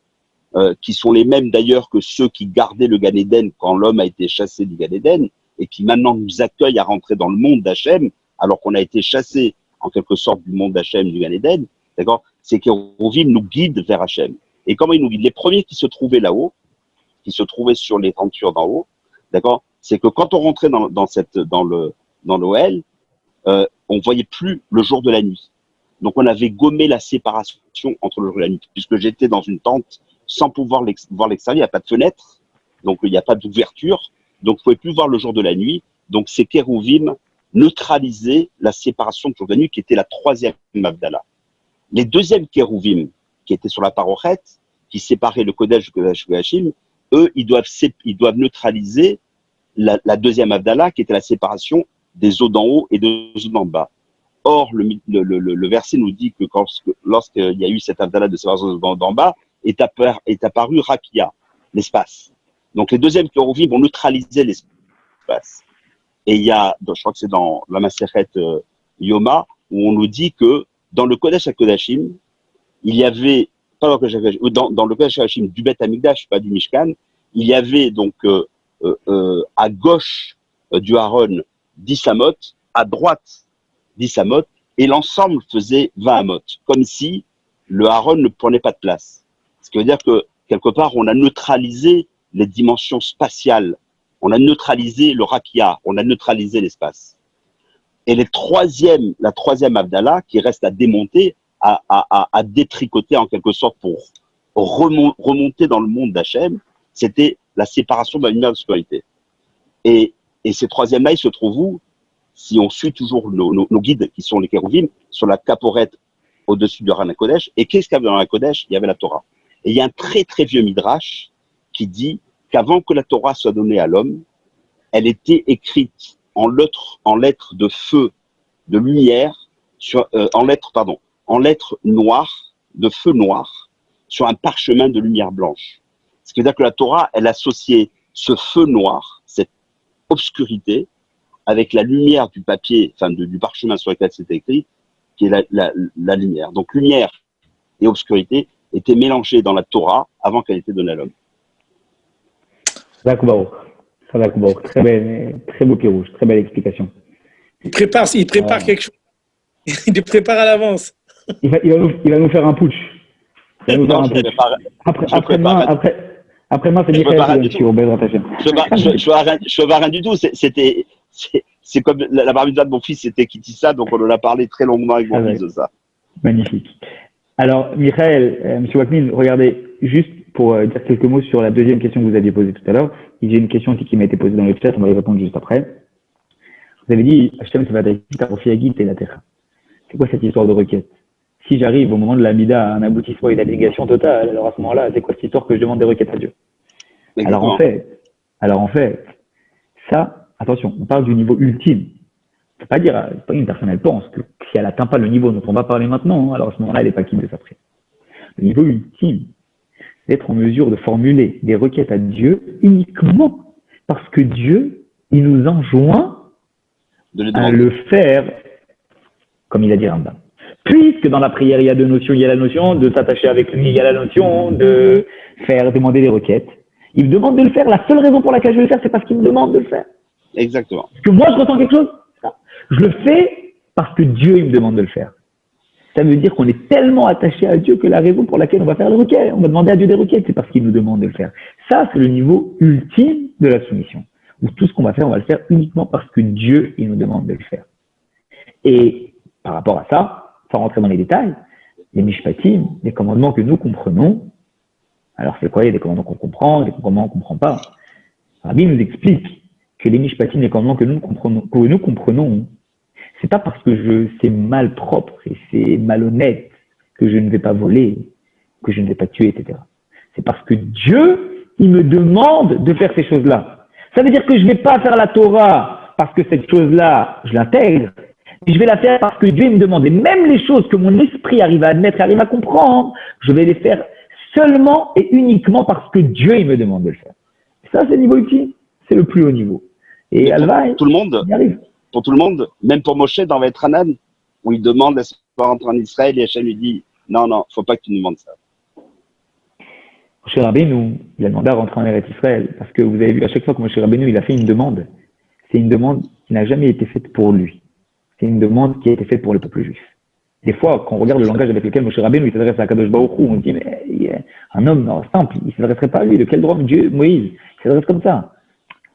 qui sont les mêmes d'ailleurs que ceux qui gardaient le Gan Eden quand l'homme a été chassé du Gan Eden, et qui maintenant nous accueillent à rentrer dans le monde d'Hachem, alors qu'on a été chassé en quelque sorte du monde d'Hachem, du Gan Eden, d'accord? Ces kérouvim nous guident vers Hachem. Et comment ils nous guident? Les premiers qui se trouvaient là-haut, qui se trouvaient sur les tentures d'en haut, d'accord? C'est que quand on rentrait dans l'OL, on voyait plus le jour de la nuit. Donc on avait gommé la séparation entre le jour et la nuit, puisque j'étais dans une tente sans pouvoir voir l'extérieur, il n'y a pas de fenêtre, donc il n'y a pas d'ouverture, donc je ne pouvais plus voir le jour de la nuit. Donc ces kérouvim neutralisaient la séparation du jour de la nuit, qui était la troisième Havdalah. Les deuxièmes kérouvim, qui étaient sur la parochette, qui séparaient le Kodesh du Kodesh Kodashim, eux, ils doivent neutraliser la deuxième Havdalah, qui était la séparation des eaux d'en haut et des eaux d'en bas. Or, le verset nous dit que lorsqu'il y a eu cette Havdalah de séparation des eaux d'en bas, est apparu Rakia, l'espace. Donc les deuxièmes kérouvim vont neutraliser l'espace. Et il y a, je crois que c'est dans la Maseret Yoma, où on nous dit que dans le Kodesh HaKodashim, il y avait, pas dans le Kodesh HaKodashim, dans le Kodesh HaKodashim du Beth Amikdash, pas du Mishkan, il y avait donc à gauche du Aaron 10 amot, à droite 10 amot, et l'ensemble faisait 20 amot, comme si le Aaron ne prenait pas de place. Ce qui veut dire que, quelque part, on a neutralisé les dimensions spatiales, on a neutralisé le rakia, on a neutralisé l'espace. Et la troisième Abdallah, qui reste à démonter, à détricoter en quelque sorte pour remonter dans le monde d'Hachem, c'était la séparation de la lumière de l'obscurité. Et ces troisièmes-là, ils se trouvent où? Si on suit toujours nos guides, qui sont les kérouvim, sur la caporette au-dessus du Aron HaKodesh. Et qu'est-ce qu'il y avait dans la Kodesh? Il y avait la Torah. Et il y a un très très vieux midrash qui dit qu'avant que la Torah soit donnée à l'homme, elle était écrite en lettres de feu, de lumière, en lettres noires, de feu noir, sur un parchemin de lumière blanche. Ce qui veut dire que la Torah, elle associait ce feu noir, cette obscurité, avec la lumière du papier, enfin du parchemin sur lequel c'était écrit, qui est la lumière. Donc lumière et obscurité étaient mélangées dans la Torah avant qu'elle était donnée à l'homme. D'accord. Très beau Kérouche, très belle explication. Il prépare quelque chose. Il le prépare à l'avance. Il va nous faire un putsch. Après-demain, c'est Michael qui au Bezrat Hashem. Je ne vois rien du tout. C'est comme la bar mitzvah de mon fils, c'était Kitissa, donc on en a parlé très longuement avec mon fils de ça. Magnifique. Alors, Michael, M. Wakmin, regardez, juste pour dire quelques mots sur la deuxième question que vous aviez posée tout à l'heure. Il y a une question aussi qui m'a été posée dans le chat, on va y répondre juste après. Vous avez dit, Hashem se va et la terre. C'est quoi cette histoire de requête? Si j'arrive au moment de la Mida à un aboutissement et la négation totale, alors à ce moment-là, c'est quoi cette histoire que je demande des requêtes à Dieu? Alors en fait, ça, attention, on parle du niveau ultime. On ne peut pas dire, pas une personne, elle pense que si elle n'atteint pas le niveau dont on va parler maintenant, alors à ce moment-là, elle n'est pas quitte de sa prière. Le niveau ultime, c'est d'être en mesure de formuler des requêtes à Dieu uniquement parce que Dieu, il nous enjoint à le faire, comme il a dit Rambam. Puisque dans la prière, il y a deux notions, il y a la notion de s'attacher avec lui, il y a la notion de faire demander des requêtes. Il me demande de le faire. La seule raison pour laquelle je vais le faire, c'est parce qu'il me demande de le faire. Exactement. Parce que moi, je ressens quelque chose. Je le fais parce que Dieu, il me demande de le faire. Ça veut dire qu'on est tellement attaché à Dieu que la raison pour laquelle on va faire les requêtes, on va demander à Dieu des requêtes, c'est parce qu'il nous demande de le faire. Ça, c'est le niveau ultime de la soumission. Où tout ce qu'on va faire, on va le faire uniquement parce que Dieu, il nous demande de le faire. Et par rapport à ça, sans rentrer dans les détails, les mishpatim, les commandements que nous comprenons, alors c'est quoi? Il y a des commandements qu'on comprend, des commandements qu'on ne comprend pas. Rabbi nous explique que les mishpatim, les commandements que nous comprenons, c'est pas parce que c'est mal propre et c'est malhonnête que je ne vais pas voler, que je ne vais pas tuer, etc. C'est parce que Dieu, il me demande de faire ces choses-là. Ça veut dire que je ne vais pas faire la Torah parce que cette chose-là, je l'intègre. Et je vais la faire parce que Dieu me demande. Et même les choses que mon esprit arrive à admettre, arrive à comprendre, je vais les faire seulement et uniquement parce que Dieu il me demande de le faire. Et ça, c'est le niveau ultime. C'est le plus haut niveau. Et Alva, tout le monde, y arrive. Pour tout le monde, même pour Moshe dans Vaïtranan, où il demande est-ce qu'on va rentrer en Israël, et Hachem lui dit non, faut pas que tu nous demandes ça. Moshe Rabbeinu, il a demandé à rentrer en Eretz Israël, parce que vous avez vu, à chaque fois que Moshe Rabbeinu, il a fait une demande, c'est une demande qui n'a jamais été faite pour lui. C'est une demande qui a été faite pour le peuple juif. Des fois, quand on regarde le langage avec lequel Moshe Rabbeinu il s'adresse à Kadosh Baruch Hu, on dit, mais un homme simple, il ne s'adresserait pas à lui. De quel droit Dieu, Moïse, il s'adresse comme ça?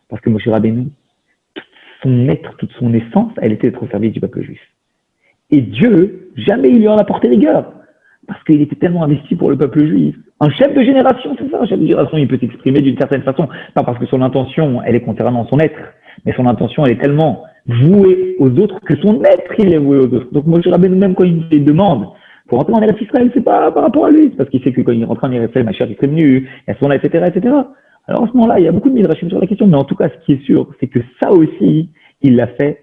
Parce que Moshe Rabbeinu, son être, toute son essence, elle était d'être au service du peuple juif. Et Dieu, jamais il lui en a porté rigueur. Parce qu'il était tellement investi pour le peuple juif. Un chef de génération, c'est ça, un chef de génération, il peut s'exprimer d'une certaine façon. Pas parce que son intention, elle est concernant son être, mais son intention, elle est tellement vouée aux autres que son être, il est voué aux autres. Donc Moshe Rabbeinu, même quand il me demande pour rentrer en Eretz Israël, c'est pas par rapport à lui, c'est parce qu'il sait que quand il rentre en Eretz Israël, ma chère, il serait venu, et à ce moment-là, etc., etc. Alors à ce moment-là, il y a beaucoup de midrashim sur la question, mais en tout cas, ce qui est sûr, c'est que ça aussi, il l'a fait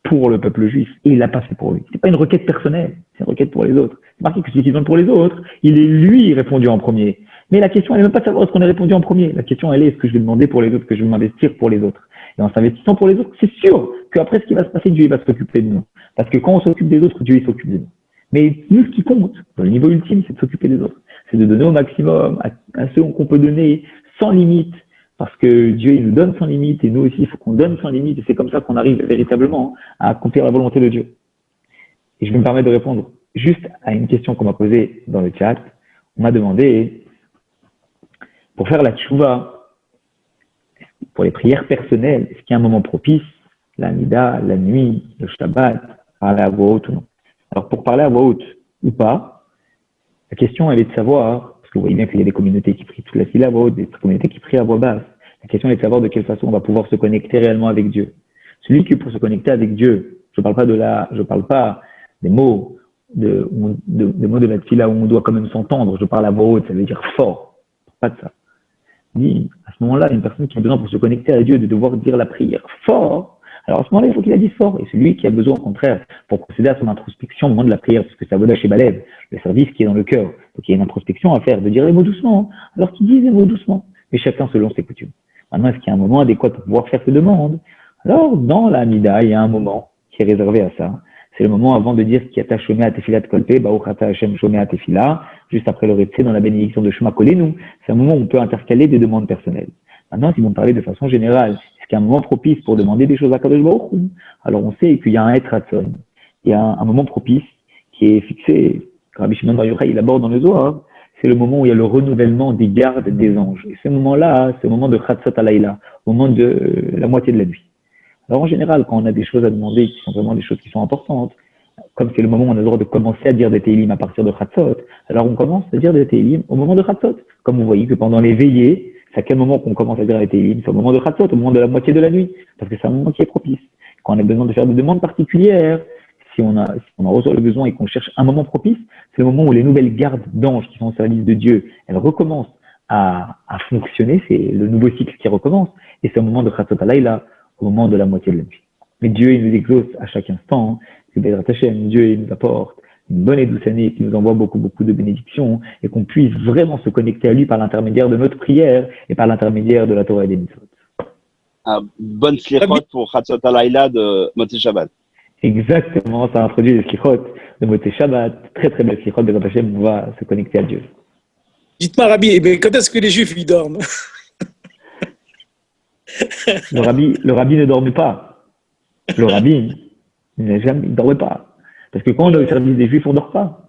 pour le peuple juif, et il l'a pas fait pour lui. C'est pas une requête personnelle, c'est une requête pour les autres. C'est marqué que celui qui demande pour les autres, il est lui répondu en premier. Mais la question, elle n'est même pas de savoir est-ce qu'on est répondu en premier. La question, elle est, est-ce que je vais demander pour les autres, que je vais m'investir pour les autres. Et en s'investissant pour les autres, c'est sûr qu'après ce qui va se passer, Dieu il va s'occuper de nous. Parce que quand on s'occupe des autres, Dieu il s'occupe de nous. Mais nous, ce qui compte, dans le niveau ultime, c'est de s'occuper des autres. C'est de donner au maximum à ceux qu'on peut donner sans limite. Parce que Dieu, il nous donne sans limite, et nous aussi, il faut qu'on donne sans limite, et c'est comme ça qu'on arrive véritablement à accomplir la volonté de Dieu. Et je vais me permettre de répondre juste à une question qu'on m'a posée dans le chat. On m'a demandé, pour faire la tchouva, pour les prières personnelles, est-ce qu'il y a un moment propice, la mida, la nuit, le Shabbat, parler à voix haute ou non? Alors, pour parler à voix haute ou pas, la question, elle est de savoir, parce que vous voyez bien qu'il y a des communautés qui prient toute la fila à voix haute, des communautés qui prient à voix basse. La question est de savoir de quelle façon on va pouvoir se connecter réellement avec Dieu. Celui qui, pour se connecter avec Dieu, je parle pas des mots des mots de la tfila où on doit quand même s'entendre. Je parle à voix haute, ça veut dire fort. Pas de ça. Dit, à ce moment-là, une personne qui a besoin pour se connecter à Dieu de devoir dire la prière fort. Alors à ce moment-là, il faut qu'il la dise fort. Et celui qui a besoin, au contraire, pour procéder à son introspection au moment de la prière, parce que c'est Avoda chez Balev, le service qui est dans le cœur. Donc il y a une introspection à faire, de dire les mots doucement. Alors qu'il dise les mots doucement. Mais chacun selon ses coutumes. Maintenant, est-ce qu'il y a un moment adéquat pour pouvoir faire ses demandes? Alors, dans la Hamida, il y a un moment qui est réservé à ça. C'est le moment avant de dire qui attache Shomea Tefila de Kolpe, Baruch Ata Hashem Shomea Tefila, juste après le Retsé dans la bénédiction de Shema Kolenu. C'est un moment où on peut intercaler des demandes personnelles. Maintenant, si vous me parlez de façon générale, est-ce qu'il y a un moment propice pour demander des choses à Kadosh Baruch Hu? Alors, on sait qu'il y a un Et Ratson. Il y a un moment propice qui est fixé. Rabbi Shimon Bar Yochai, il aborde dans le Zohar. C'est le moment où il y a le renouvellement des gardes des anges. Et ce moment-là, c'est le moment de Chatzot Halayla, au moment de la moitié de la nuit. Alors en général, quand on a des choses à demander qui sont vraiment des choses qui sont importantes, comme c'est le moment où on a le droit de commencer à dire des Télim à partir de Chatzot, alors on commence à dire des Télim au moment de Chatzot. Comme vous voyez que pendant les veillées, c'est à quel moment qu'on commence à dire les Télim? C'est au moment de Chatzot, au moment de la moitié de la nuit, parce que c'est un moment qui est propice. Quand on a besoin de faire des demandes particulières, si on en ressort le besoin et qu'on cherche un moment propice, c'est le moment où les nouvelles gardes d'anges qui sont au service de Dieu, elles recommencent à fonctionner, c'est le nouveau cycle qui recommence, et c'est au moment de Chatzot Halayla, au moment de la moitié de la nuit. Mais Dieu, il nous exauce à chaque instant, que Bezrat Hashem, Dieu, il nous apporte une bonne et douce année, qui nous envoie beaucoup, beaucoup de bénédictions, et qu'on puisse vraiment se connecter à lui par l'intermédiaire de notre prière, et par l'intermédiaire de la Torah et des Mitzvot. Bonne slichot pour Chatzot Halayla de Motzei Shabbat. Exactement, ça introduit les slichot de Motzei Shabbat, très très belle slichot, Bezrat Hashem, on va se connecter à Dieu. Dites-moi, Rabbi, mais quand est-ce que les Juifs ils dorment? Le rabbi ne dormait pas. Le rabbi, il dormait pas. Parce que quand on est au service des Juifs, on dort pas.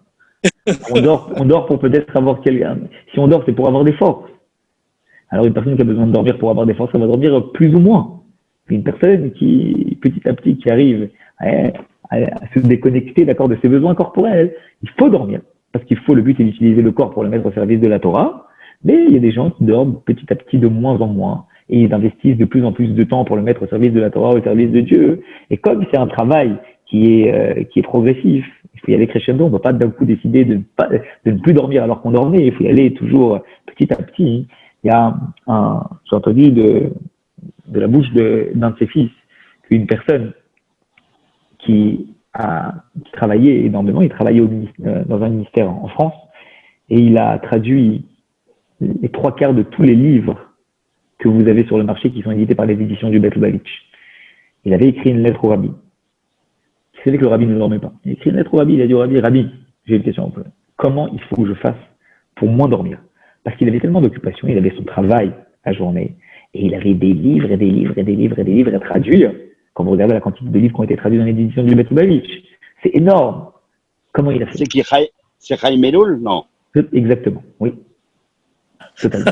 On dort pour peut-être avoir quelqu'un. Si on dort, c'est pour avoir des forces. Alors une personne qui a besoin de dormir pour avoir des forces, elle va dormir plus ou moins. Une personne qui, petit à petit, qui arrive à se déconnecter, d'accord, de ses besoins corporels, il faut dormir. Parce qu'il faut, le but est d'utiliser le corps pour le mettre au service de la Torah. Mais il y a des gens qui dorment petit à petit de moins en moins. Et ils investissent de plus en plus de temps pour le mettre au service de la Torah, au service de Dieu. Et comme c'est un travail qui est progressif, il faut y aller crescendo. On ne peut pas d'un coup décider de ne plus dormir alors qu'on dormait. Il faut y aller toujours petit à petit. Il y a j'ai entendu de la bouche d'un de ses fils qu'une personne qui travaillait énormément, il travaillait dans un ministère en France, et il a traduit les 3/4 de tous les livres que vous avez sur le marché qui sont édités par les éditions du Beth Lubavitch. Il avait écrit une lettre au rabbi. Il savait que le rabbi ne dormait pas. Il a écrit une lettre au rabbi, il a dit au rabbi, j'ai une question. Comment il faut que je fasse pour moins dormir? Parce qu'il avait tellement d'occupations, il avait son travail la journée, et il avait des livres et des livres et des livres et des livres à traduire. Quand vous regardez la quantité de livres qui ont été traduits dans les éditions du Beth Lubavitch, c'est énorme. Comment il a fait? C'est Chaim Elul, non? Exactement, oui. Totalement.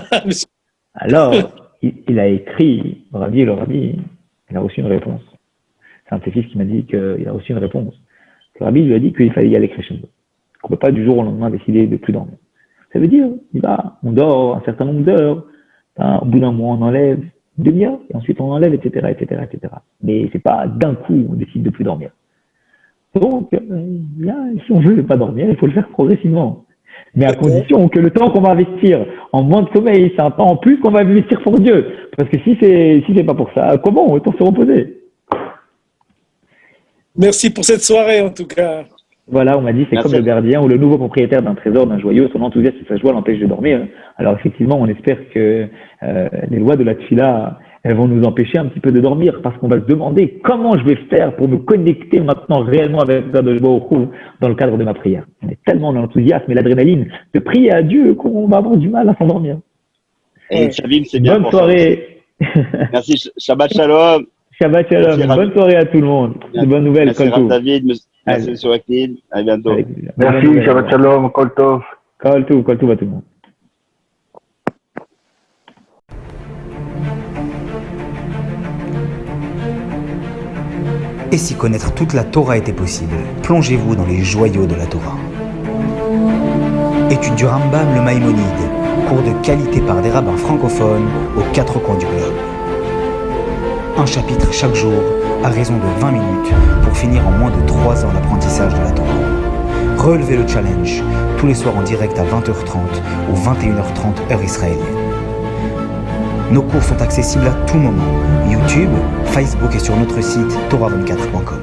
Alors, il a écrit au rabbi, et le rabbi, il a reçu une réponse. C'est un de ses fils qui m'a dit qu'il a reçu une réponse. Le rabbi lui a dit qu'il fallait y aller crescendo. Qu'on ne peut pas du jour au lendemain décider de plus dormir. Ça veut dire, on dort un certain nombre d'heures, au bout d'un mois on enlève une demi-heure, et ensuite on enlève, etc., etc., etc. Mais c'est pas d'un coup on décide de plus dormir. Donc, si on veut ne pas dormir, il faut le faire progressivement. Mais à condition que le temps qu'on va investir en moins de sommeil, c'est un temps en plus qu'on va investir pour Dieu. Parce que si c'est pas pour ça, comment? Autant se reposer. Merci pour cette soirée, en tout cas. Voilà, on m'a dit, c'est comme le gardien ou le nouveau propriétaire d'un trésor, d'un joyau, son enthousiasme et sa joie l'empêchent de dormir. Alors effectivement, on espère que les lois de la tfila, elles vont nous empêcher un petit peu de dormir parce qu'on va se demander comment je vais faire pour me connecter maintenant réellement avec Kadosh Baruch Hu dans le cadre de ma prière. On est tellement dans l'enthousiasme et l'adrénaline de prier à Dieu qu'on va avoir du mal à s'endormir. Et Shavim, c'est bien. Bonne soirée. Merci, Shabbat Shalom. Shabbat Shalom. Merci, Bonne soirée à tout le monde. De bonnes nouvelles. Merci Rav David. Merci M. Wakil. À bientôt. Merci, Shabbat Shalom, Kol Tov. Kol Tov à tout le monde. Et si connaître toute la Torah était possible, plongez-vous dans les joyaux de la Torah. Étude du Rambam, le Maïmonide, cours de qualité par des rabbins francophones aux 4 coins du globe. Un chapitre chaque jour, à raison de 20 minutes, pour finir en moins de 3 ans l'apprentissage de la Torah. Relevez le challenge, tous les soirs en direct à 20h30 ou 21h30 heure israélienne. Nos cours sont accessibles à tout moment, YouTube, Facebook et sur notre site torah24.com.